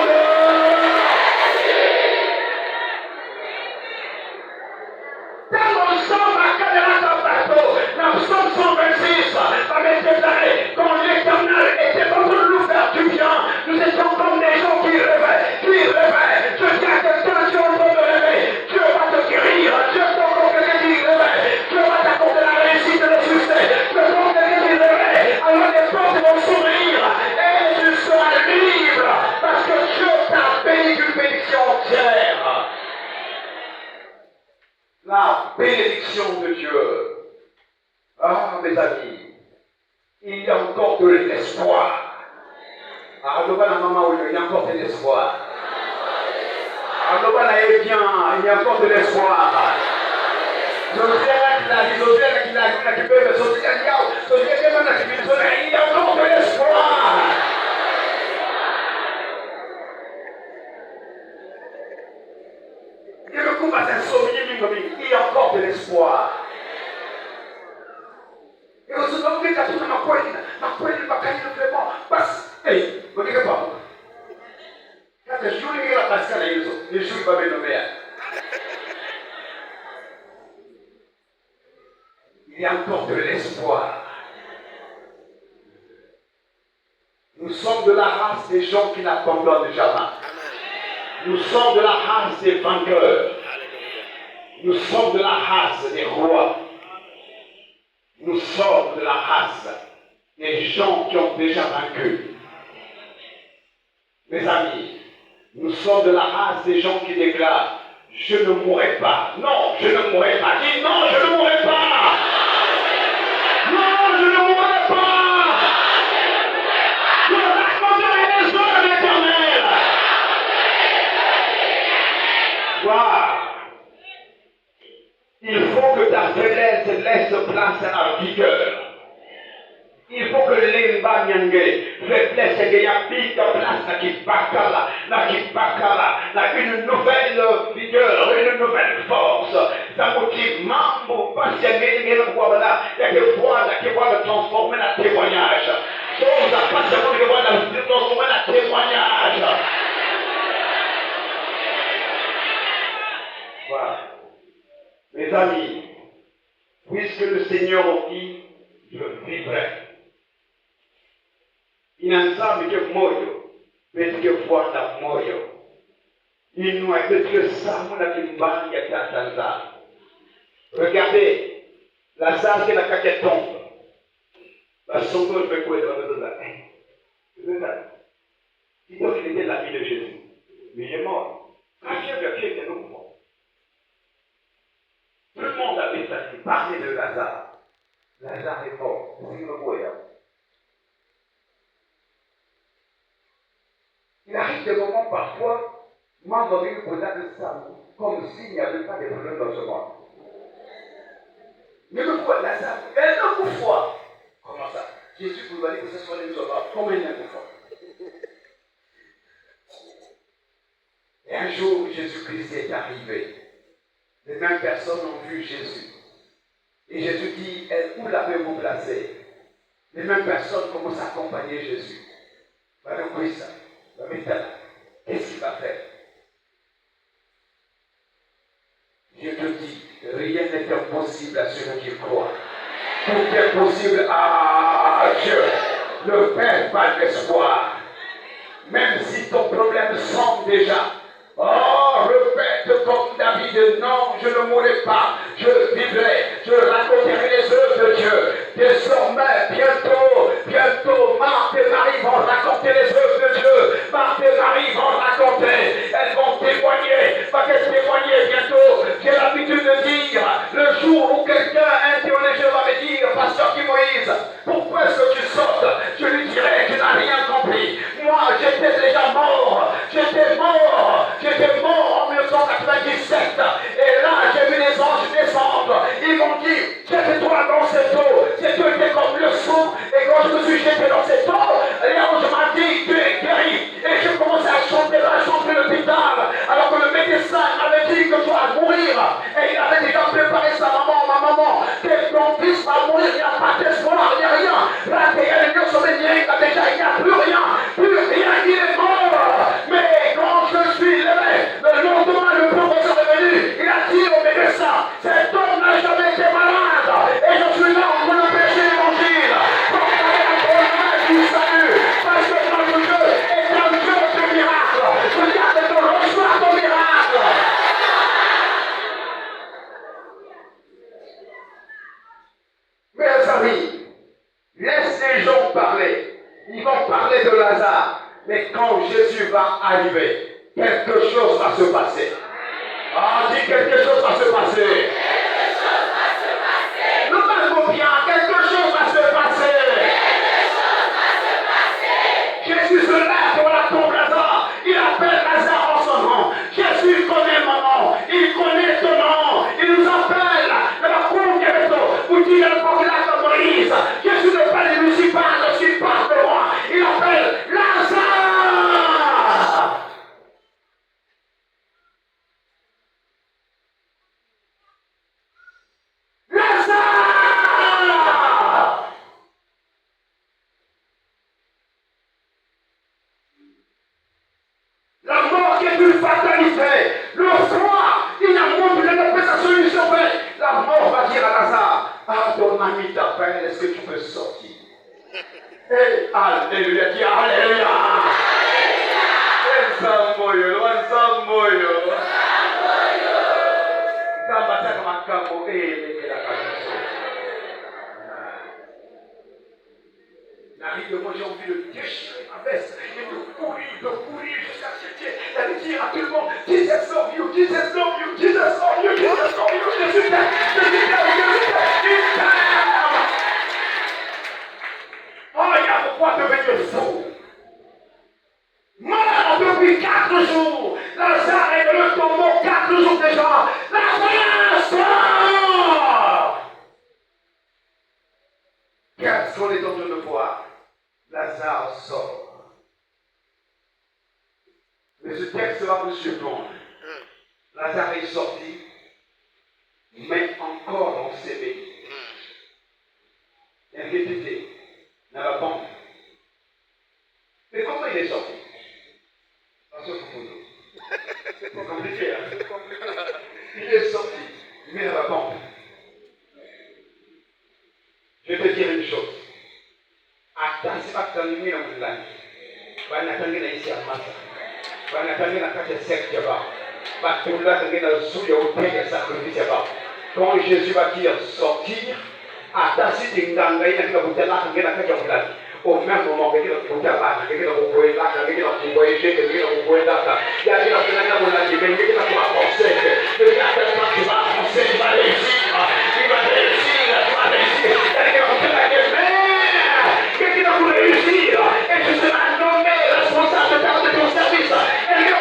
dans Psaume 126, avec déclaré, quand l'Éternel était contre nous faire du bien, nous étions comme des gens qui rêvaient. Je dis à quelqu'un, tu es en train de rêver, Dieu va te guérir, Dieu t'entend quelqu'un qui rêvait, Dieu va t'accorder la réussite et le succès, Dieu t'entend quelqu'un qui rêvait, alors les portes vont s'ouvrir et tu seras libre, parce que Dieu t'a béni d'une bénédiction entière. La bénédiction de Dieu. Mes amis, il y a encore de l'espoir. Il y a encore de l'espoir. Il y a encore de l'espoir. Il y a encore de l'espoir. Il y a encore de l'espoir. Il y a encore de l'espoir. Nous sommes de la race des gens qui n'abandonnent jamais. Nous sommes de la race des vainqueurs. Nous sommes de la race des rois. Nous sommes de la race des gens qui ont déjà vaincu. Mes amis, nous sommes de la race des gens qui déclarent « Je ne mourrai pas ». Non, je ne mourrai pas. Dis non, je ne mourrai pas. Non, je ne mourrai pas. Je raconterai les œuvres de l'Éternel. Wow. Il faut que ta faiblesse laisse place à la vigueur. Il faut que l'emba nyange, faiblesse que ya pique place na kipakala, na une nouvelle vigueur, une nouvelle force. Ça motive mambo, parce qu'il y a que voir le transformer en témoignage. Chose à pas seulement que voir le transformer en témoignage. Voilà. Mes amis, puisque le Seigneur dit, je vivrai. Inanzami ke moyo, betike fuata moyo. Inua betike samu na kimbani ya tatanza. Regardez, la sage et la caquette tombe. La sonde fait quoi dans le dos? Dis-toi qu'il était l'ami de Jésus. Mais il est mort. La fièvre était nous. Tout le monde avait parlé de Lazare. Lazare est mort. C'est le voyant. Il arrive des moments parfois, moi j'ai envie de poser ça, comme s'il n'y avait pas de problème dans ce monde. Mais pourquoi Lazare? Elle a beaucoup foi. Comment ça? Jésus vous allez que ce soit les musulmans. Combien il y a de foi? Et un jour, Jésus-Christ est arrivé. Les mêmes personnes ont vu Jésus. Et Jésus dit, où l'avez-vous placé? Les mêmes personnes commencent à accompagner Jésus. Qu'est-ce qu'il va faire? Je te dis, rien n'est impossible à ceux qui croient. Tout est possible à Dieu. Ne perds pas d'espoir. Même si ton problème semble déjà. Oh, répète comme David, non, je ne mourrai pas, je vivrai, je raconterai les œuvres de Dieu. Désormais, bientôt, Marthe et Marie vont raconter les œuvres de Dieu. Marthe et Marie vont raconter, elles vont témoigner, parce qu'elles témoigner bientôt. J'ai l'habitude de dire, le jour où quelqu'un, un théologien va me dire, Pasteur Guy Moïse, pourquoi est-ce que tu sautes? Je lui dirai, tu n'as rien compris. Moi, j'étais déjà mort, j'étais mort en 1997. Et là, j'ai vu les anges descendre. Ils m'ont dit, jette-toi dans cette eau. Cette eau était comme le sang. Et quand je me suis jeté dans cette eau, l'ange m'a dit, tu es guéri. Et je commençais à chanter l'hôpital. Alors que le médecin m'avait dit que tu vas mourir. Et il avait déjà préparé sa maman, ma maman. Que ton fils va mourir, il n'y a pas d'espoir, il n'y a rien. Là, il y a déjà, il n'y a plus rien. Il est mort. Mais quand je suis levé, le lendemain, le professeur est venu. Il a dit au médecin, cet homme n'a jamais été malade. Et je suis là en train de prêcher l'évangile. Pour parler à ton âme du salut. Parce que notre Dieu est un Dieu de miracles. Regarde et reçois ton miracle. Mes amis, laisse les gens parler. Ils vont parler de Lazare. Mais quand Jésus va arriver, quelque chose va se passer. Ah, dis quelque chose va se passer. Nous parlons bien, quelque chose va se passer. Jésus se lève. a mis ta peine, est-ce que tu peux sortir? Hey, alléluia, dis alléluia. Ensamboyo. Kamba taka makambo kila kabisa. N'arrive, moi j'ai envie de déchirer ma veste et de courir jusqu'à ce Dieu. D'aller dire à tout le monde, Jesus love you, Jesus love you, Jesus love you, Jesus love you, Jésus t'aime, Jésus t'aime. Oh, il y a pourquoi devenir fou. Mort depuis 4 jours. Lazare est dans le tombeau 4 jours déjà. Lazare sort. Qu'est-ce qu'on est en train de voir? Lazare sort. Mais ce texte va vous surprendre. Lazare est sorti, mais encore on s'éveille. Inquiétude, n'a pas bon. Mais comment il est sorti? C'est compliqué, hein? Il est sorti, mais n'a pas bon. Je vais te dire une chose. Attention à ton numéro de l'année. Va n'attendre ici à Massa. Va n'attendre la carte sec là-bas. Va tout là, tu vas sous le hôtel et sacrifice là-bas. Quand Jésus va dire sortir, attention, tu vas aller dans le hôtel là, tu vas aller dans le hôtel. Au même moment, tu vas aller là, tu vas aller là, tu vas aller là, tu vas aller là, tu vas aller là, il y a des gens qui vont aller là, tu vas avancer, tu vas avancer, tu vas réussir, tu vas réussir, tu vas réussir. Réussir et tu seras nommé responsable de ton service. Et le gars,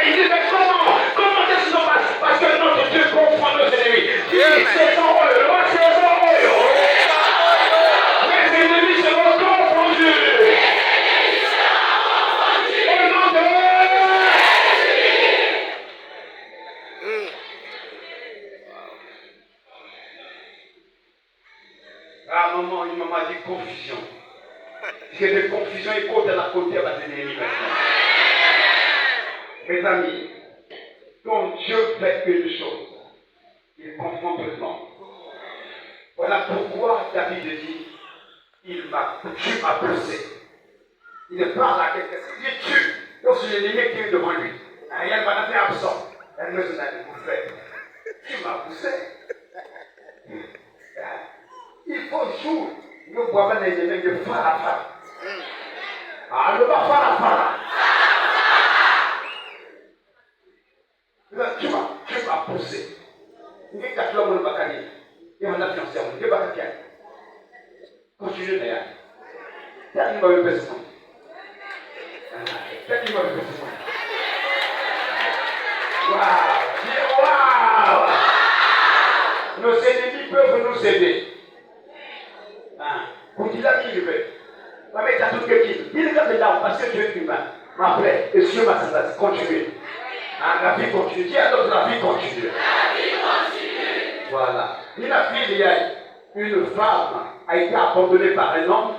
il dit, mais comment est-ce qu'on passe? Parce que notre Dieu comprend nos ennemis. C'est son eux, c'est son eux. Les ennemis seront confondus. Au nom de à un moment, il m'a dit confusion. Parce que des confusions et côte à la côté à la ennemis maintenant. Mes amis, quand Dieu fait une chose, il confond tout le monde. Voilà pourquoi David dit, tu m'as poussé. Il parle à quelqu'un, il dit tu. Donc c'est l'ennemi qui est devant lui. Il y a un fait absent. Elle me dit, tu m'as poussé. Il faut jouer. Nous voyons les ennemis de Farafara. Ah, le bas Farafara. Tu m'as poussé. Il dit que tu as le bacani. Il m'a fiancé. Il dit que continue d'ailleurs. Tu as dit que tu as besoin. Tu as dit que tu as besoin. Waouh! Nos ennemis peuvent nous aider. Pour qu'il a qui il veut. Mais tu as tout ce qu'il il est là parce que tu es humain. Mais après, et sur ma sentence, continue. La vie continue. Dis à l'autre, la vie continue. Voilà. Il a vu, il y a une femme a été abandonnée par un homme.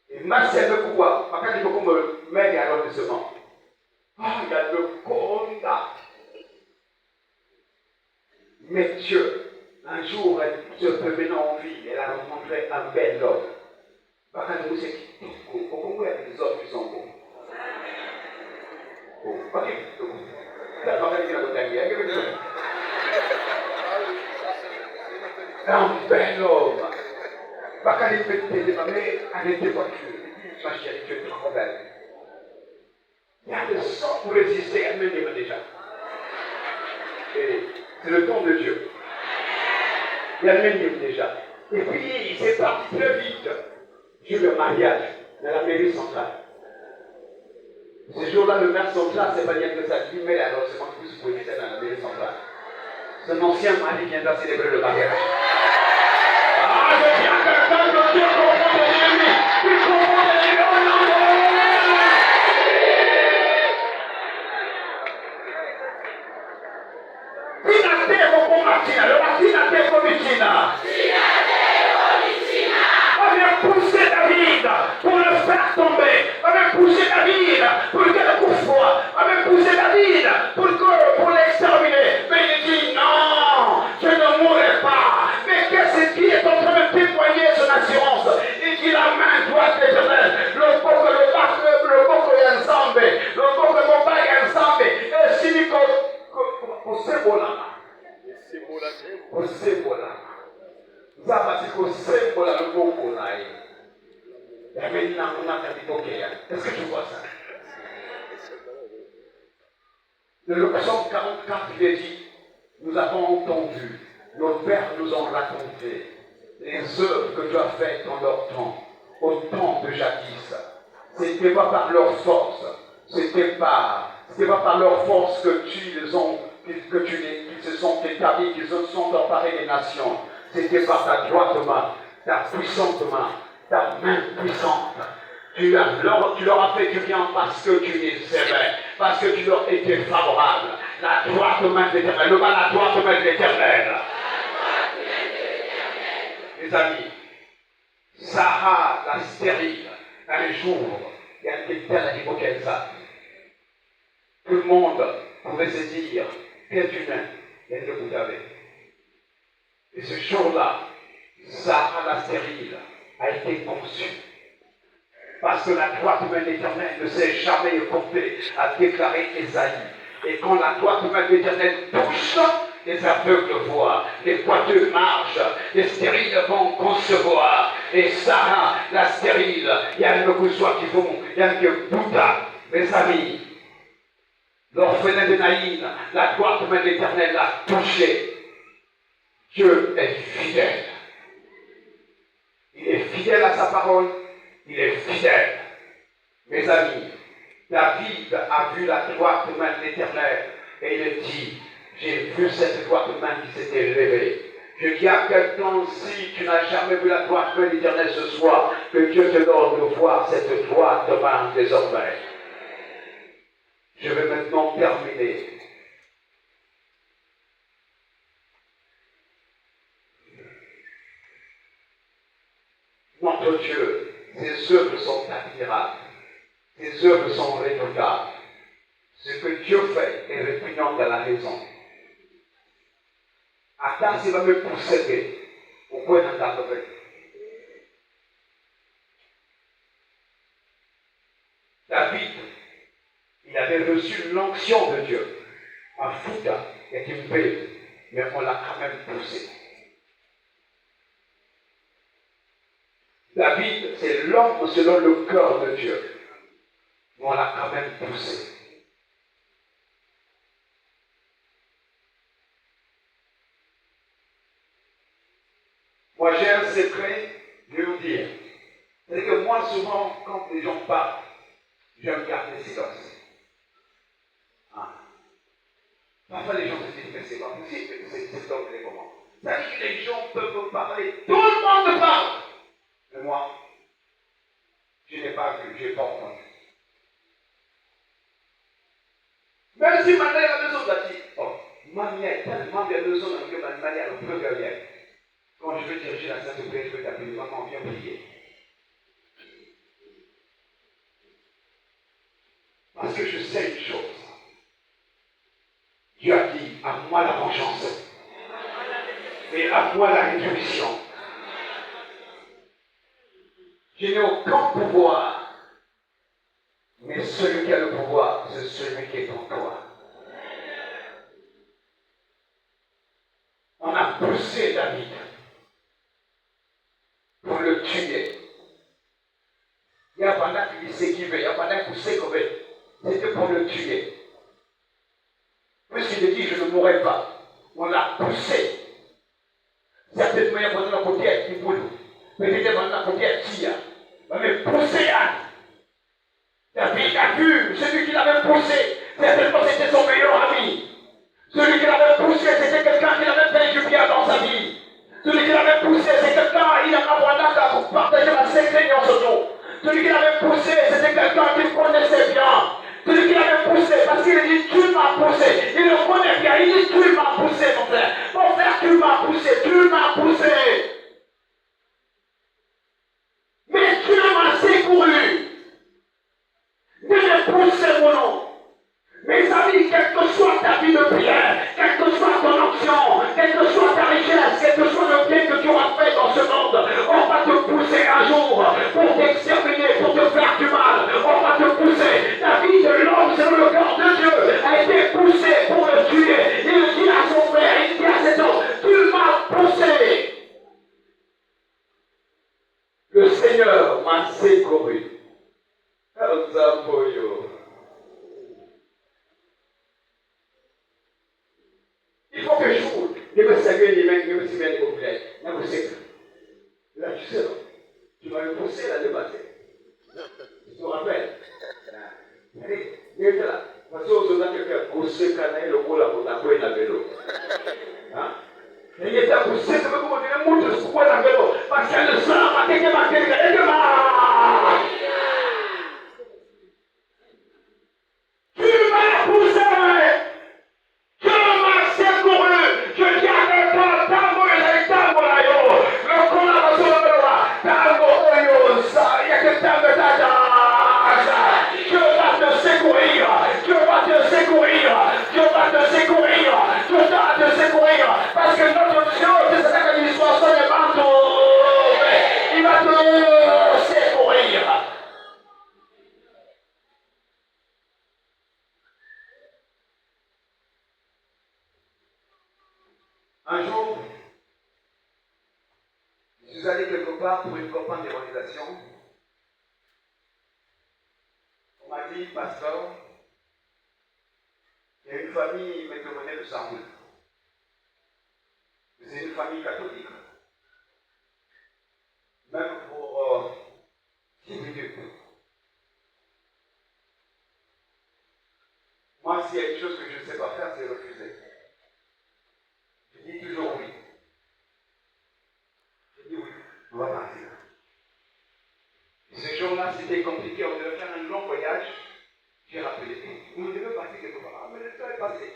Et Marcel le pouvoir. Quand il faut me mettre à l'arrondissement. Il y a le conda. Mais Dieu, un jour, Dieu peut venir en vie. Elle a rencontré un bel homme. Quand vous êtes au Congo, il y a des hommes qui sont beaux. Ok. Un bel homme. Quand il fait des mamés, arrêtez voiture. Ma chérie, tu es trop belle. Il y a le sang pour résister, elle-même déjà. Et c'est le don de Dieu. Il y a le déjà. Et puis, c'est parti très vite. J'ai eu le mariage dans la mairie centrale. Ce jour-là, le maire central, c'est pas dire que ça dit, mais alors c'est moi qui vous pouvez dans la mairie centrale. C'est un ancien mari qui viendra célébrer le mariage. Ah, je dis à quelqu'un que Dieu comprend les ennemis. Il comprend les ennemis au nom de on vient pousser David pour le faire tomber. On vient pousser David pour qu'il ait le coup froid. On vient pousser David pour l'exterminer. Mais il dit non, je ne mourrai pas. Mais qu'est-ce qui est en train Kosembola. Zama si kosembola le boko nae. Et maintenant, on a capitokea. Est-ce que tu vois ça? Le psaume 44, il est dit, nous avons entendu, nos pères nous ont raconté les œuvres que tu as faites en leur temps, au temps de jadis. C'était pas par leur force, c'était pas par leur force qu'ils se sont établis, qu'ils se sont emparés des nations. C'était par ta droite main, ta puissante main, ta main puissante. Tu leur as fait du bien parce que tu les aimais, parce que tu leur étais favorable. La droite main de l'Éternel, le mal, la droite main de l'Éternel. Les amis, Sarah la stérile, un jour, il y a quelqu'un à évoquer ça. Tout le monde pouvait se dire, quel humain, elle le vous avez. Et ce jour-là, Sarah la stérile a été conçue. Parce que la droite main de l'Éternel ne s'est jamais écourtée, a déclaré Ésaïe. Et quand la droite main de l'Éternel touche, les aveugles voient, les boiteux marchent, les stériles vont concevoir. Et Sarah, la stérile, il y a un Nokusois qui vont, il y a un Bouddha, mes amis. L'orphelin de Naïm, la droite main de l'Éternel l'a touché. Dieu est fidèle. Il est fidèle à sa parole. Il est fidèle. Mes amis, David a vu la droite main de l'Éternel et il dit, j'ai vu cette droite main qui s'était levée. Je dis à quelqu'un, si tu n'as jamais vu la droite main de l'Éternel ce soir, que Dieu te donne de voir cette droite main désormais. Je vais maintenant terminer. Notre Dieu, ses œuvres sont admirables. Ses œuvres sont redoutables. Ce que Dieu fait est répugnant dans la raison. Attends, s'il va me pousser, au point d'entendre. David, il avait reçu l'onction de Dieu. Un fouta est une bête, mais on l'a quand même poussé. David, c'est l'homme selon le cœur de Dieu. Mais on l'a quand même poussé. Moi, j'ai un secret, je vais vous dire. C'est que moi, souvent, quand les gens parlent, j'aime garder le silence. Ah. Parfois, les gens se disent, mais c'est pas possible, c'est donc les moments. Ça dit que les gens peuvent parler, tout le monde parle. Mais moi, je n'ai pas vu, je n'ai pas entendu. Même si ma mère a besoin de dire, oh, ma mère est tellement bien besoin de manière première. Quand je veux diriger la sainte prière, je veux t'appeler, maman, viens prier. Parce que je sais une chose. Dieu a dit, à moi la vengeance. Et à moi la rétribution. Je n'ai aucun pouvoir. Mais celui qui a le pouvoir, c'est celui qui est en toi. On a poussé David pour le tuer. Il y a pendant qu'il s'équivait, il y a pendant qu'il s'équivait. C'était pour le tuer. Puisqu'il dit, je ne mourrai pas. On l'a poussé. Certainement, il y a pendant la côté qui boule. Peut-être pendant la côté qui a. Mais poussé Anne. David a vu celui qui l'avait poussé. Certainement, c'était son meilleur ami. Celui qui l'avait poussé, c'était quelqu'un qui l'avait fait du bien dans sa vie. Celui qui l'avait poussé, c'est quelqu'un, il a abandonné pour partager la secret en ce nom. Celui qui l'avait poussé, c'était quelqu'un qui connaissait bien. Celui qui l'avait poussé, parce qu'il dit, tu m'as poussé. Il le connaît bien, il dit, tu m'as poussé, mon frère. Mon frère, tu m'as poussé, tu m'as poussé. Mais tu m'as secouru. Je vais pousser mon nom. Mes amis, quelle que soit ta vie de prière, quelle que soit ton onction, quelle que soit ta richesse, quel que soit le bien que tu auras fait dans ce monde, on va te pousser un jour pour t'exterminer, pour te faire du mal. On va te pousser. La vie de l'homme selon le cœur de Dieu a été poussée pour le tuer. Il dit à son frère, il dit à cet homme, corée. Il faut que je vous, je me salue les mecs, je me suis bien populaire. Mais vous savez, là, tu sais, non? Tu vas me pousser là de passer. Tu te rappelles? Allez, il était là. Parce que vous avez quelqu'un poussé, canaille, le coup là, pour t'appeler la vélo. Hein? Et il était poussé, ça veut dire que vous montre ce coup la vélo. Parce que le sang m'a été marqué, il est mort. Tu m'as poussé! Je m'as secouru! Je dis à mes pas, tango et tango là yo! Le collant va se lever, tango oyo, ça, il y a que tango tata! Je vais te secourir! Je vais te secourir! Je vais te secourir! Je vais te secourir! Parce que notre Dieu, c'est ça que l'histoire sonne et il va te secourir! Un jour, je suis allé quelque part pour une campagne d'évangélisation. On m'a dit, pasteur, il y a une famille métropolitaine de Samoul. C'est une famille catholique. Même pour 10 minutes. Moi, s'il y a une chose que je ne sais pas faire, c'est refuser. Je dis toujours oui. Je dis oui, on va partir. Ce jour-là, c'était compliqué, on devait faire un long voyage. J'ai rappelé, vous devez passer quelque part. Ah, mais le temps est passé.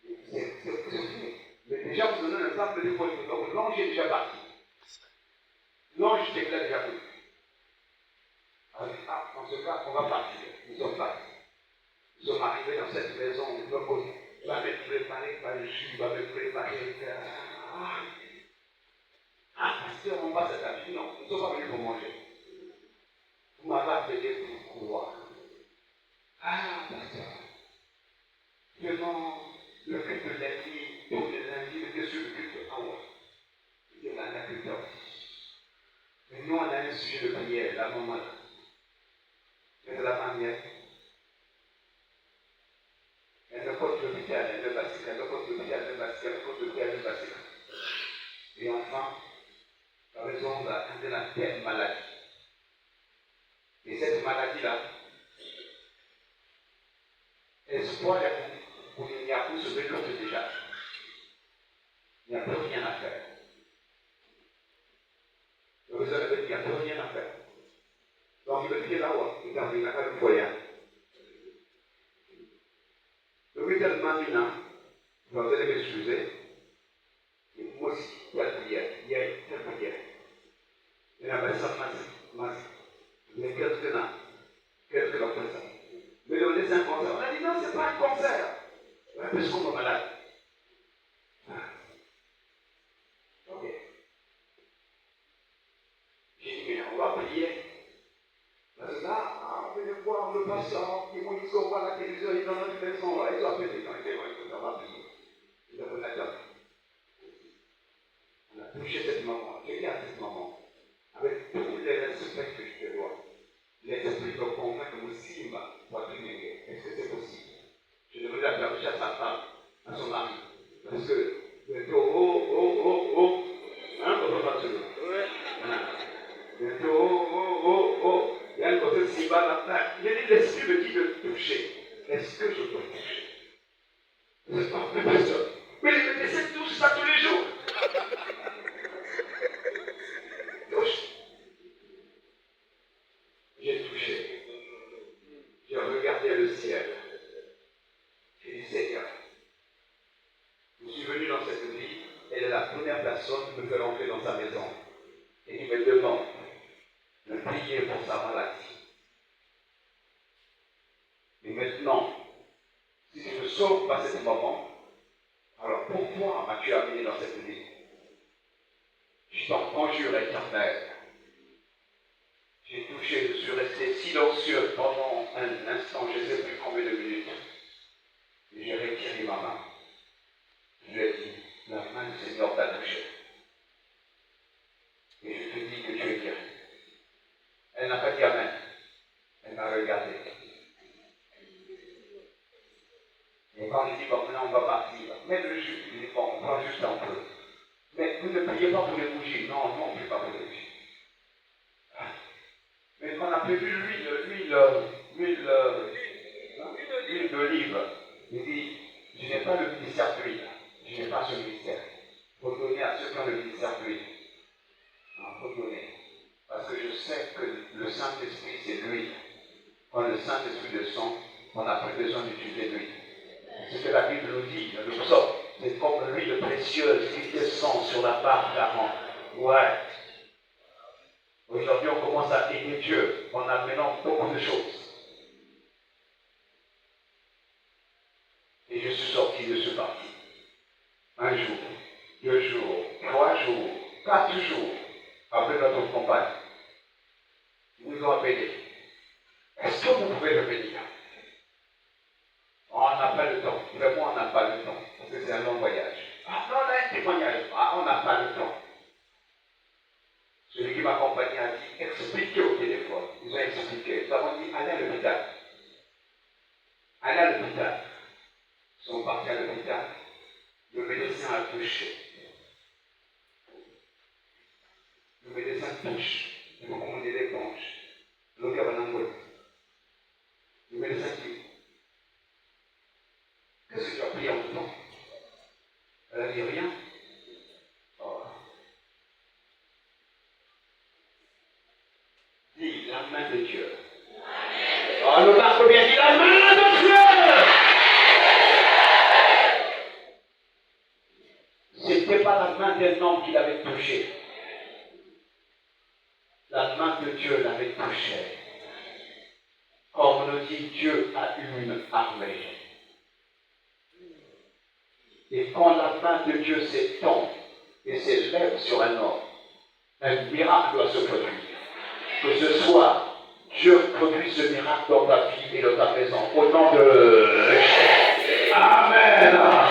C'est fini. Mais déjà, vous donnez un exemple de votre. Donc, l'ange est déjà parti. L'ange était là déjà venu. Ah, dans ce cas, on va partir. Nous sommes partis. Nous sommes arrivés dans cette maison. Il va me préparer par le jus, il va me préparer. Pasteur, on passe à ta vie. Non, nous ne sommes pas venus pour manger. Vous m'avez appelé pour quoi? Pasteur. Vraiment, le culte de lundi, tous les lundis, était sur le culte de Power. C'était l'agriculteur. Mais nous, on a un sujet de prière, la maman là. C'est la manière. Elle ne porte l'hôpital, elle ne basque, elle ne porte l'hôpital, elle ne basque, elle ne porte l'hôpital, elle ne basque. Et enfin, la raison de la telle maladie. Et cette maladie-là, espoir pour il n'y a plus sauvé l'autre déjà. Il n'y a plus rien à faire. Le réseau avait dit qu'il n'y a plus rien à faire. Donc il me dit là-haut, il n'a pas de foyer. Le week-end maintenant, vous allez m'excuser. Et moi aussi, il y a telle prière. Il y a mas, mais quelques là comme ça. Mais on est un concert. On a dit non, ce n'est pas un concert. Parce qu'on est malade. Ok. J'ai dit, mais on va prier. Parce que là, on venait voir le patient, qui m'ont dit qu'on voit la télévision, ils dans notre maison, ils ont appelé dans les témoins, ça va prier. Ils ont fait la on a touché cette maman, j'ai dit à cette maman, avec tous les respects que je te dois, l'esprit me convainc que Simba va prier. Est-ce que c'est possible? Je devrais la faire à sa femme, à son mari. Parce que bientôt, hein, on va pas se dire. Bientôt, il y a un côté Simba là. Il y a l'esprit me dit de toucher. Est-ce que je peux toucher? C'est pas vrai, pasteur. Mais les médecins touchent ça tous les jours. Touche. J'ai touché. J'ai regardé le ciel. J'ai dit, Seigneur, je suis venu dans cette vie, elle est la première personne qui me fait rentrer dans sa maison et qui me demande de prier pour sa maladie. Et maintenant, si je ne sauve pas cet moment, alors pourquoi m'as-tu amené dans cette vie? Je t'en conjure, éternel. J'ai touché, je suis resté silencieux pendant un instant, je ne sais plus combien de minutes. Et j'ai retiré ma main. Je lui ai dit, la main du Seigneur t'a touché. Et je te dis que tu es guéri. Elle n'a pas Vous ne priez pas pour les bougies. Non, on ne prie pas pour les bougies. Mais quand on a prévu l'huile d'olive, il dit, je n'ai pas le ministère d'huile. Je n'ai pas ce ministère. Il faut donner à ceux qui ont le ministère d'huile. Il faut donner. Parce que je sais que le Saint-Esprit, c'est l'huile. Quand le Saint-Esprit descend, on n'a plus besoin d'utiliser l'huile. C'est ce que la Bible nous dit dans le psaume. C'est comme l'huile précieuse qui descend sur la barre d'Aaron. Ouais. Aujourd'hui, on commence à aider Dieu en amenant beaucoup de choses. Et je suis sorti de ce parti. 1 jour, 2 jours, 3 jours, 4 jours, après notre compagne. Ils nous ont appelés. Est-ce que vous pouvez le bénir? On n'a pas le temps. Vraiment, on n'a pas le temps. Parce que c'est un long voyage. Ah non, là, un témoignage. Ah, on n'a pas le temps. Celui qui m'accompagnait a dit, expliquez au téléphone. Ils ont expliqué. Nous avons dit, allez à l'hôpital. Allez à l'hôpital. Ils sont partis à l'hôpital. Le médecin a touché. Le médecin touche. Il faut qu'on ait l'éponge. Le cabanango. Le médecin dit, qu'est-ce que tu as pris en même temps? Elle a dit rien. Oh. Dis la main de Dieu. Oh, le barque bien dit la main de Dieu. C'était pas la main d'un homme qui l'avait touché. La main de Dieu l'avait touché. Comme on nous dit, Dieu a une armée. Et quand la main de Dieu s'étend et s'élève sur un homme, un miracle doit se produire. Que ce soir, Dieu produit ce miracle dans ta vie et dans ta maison. Au nom de Jésus. Amen. Amen.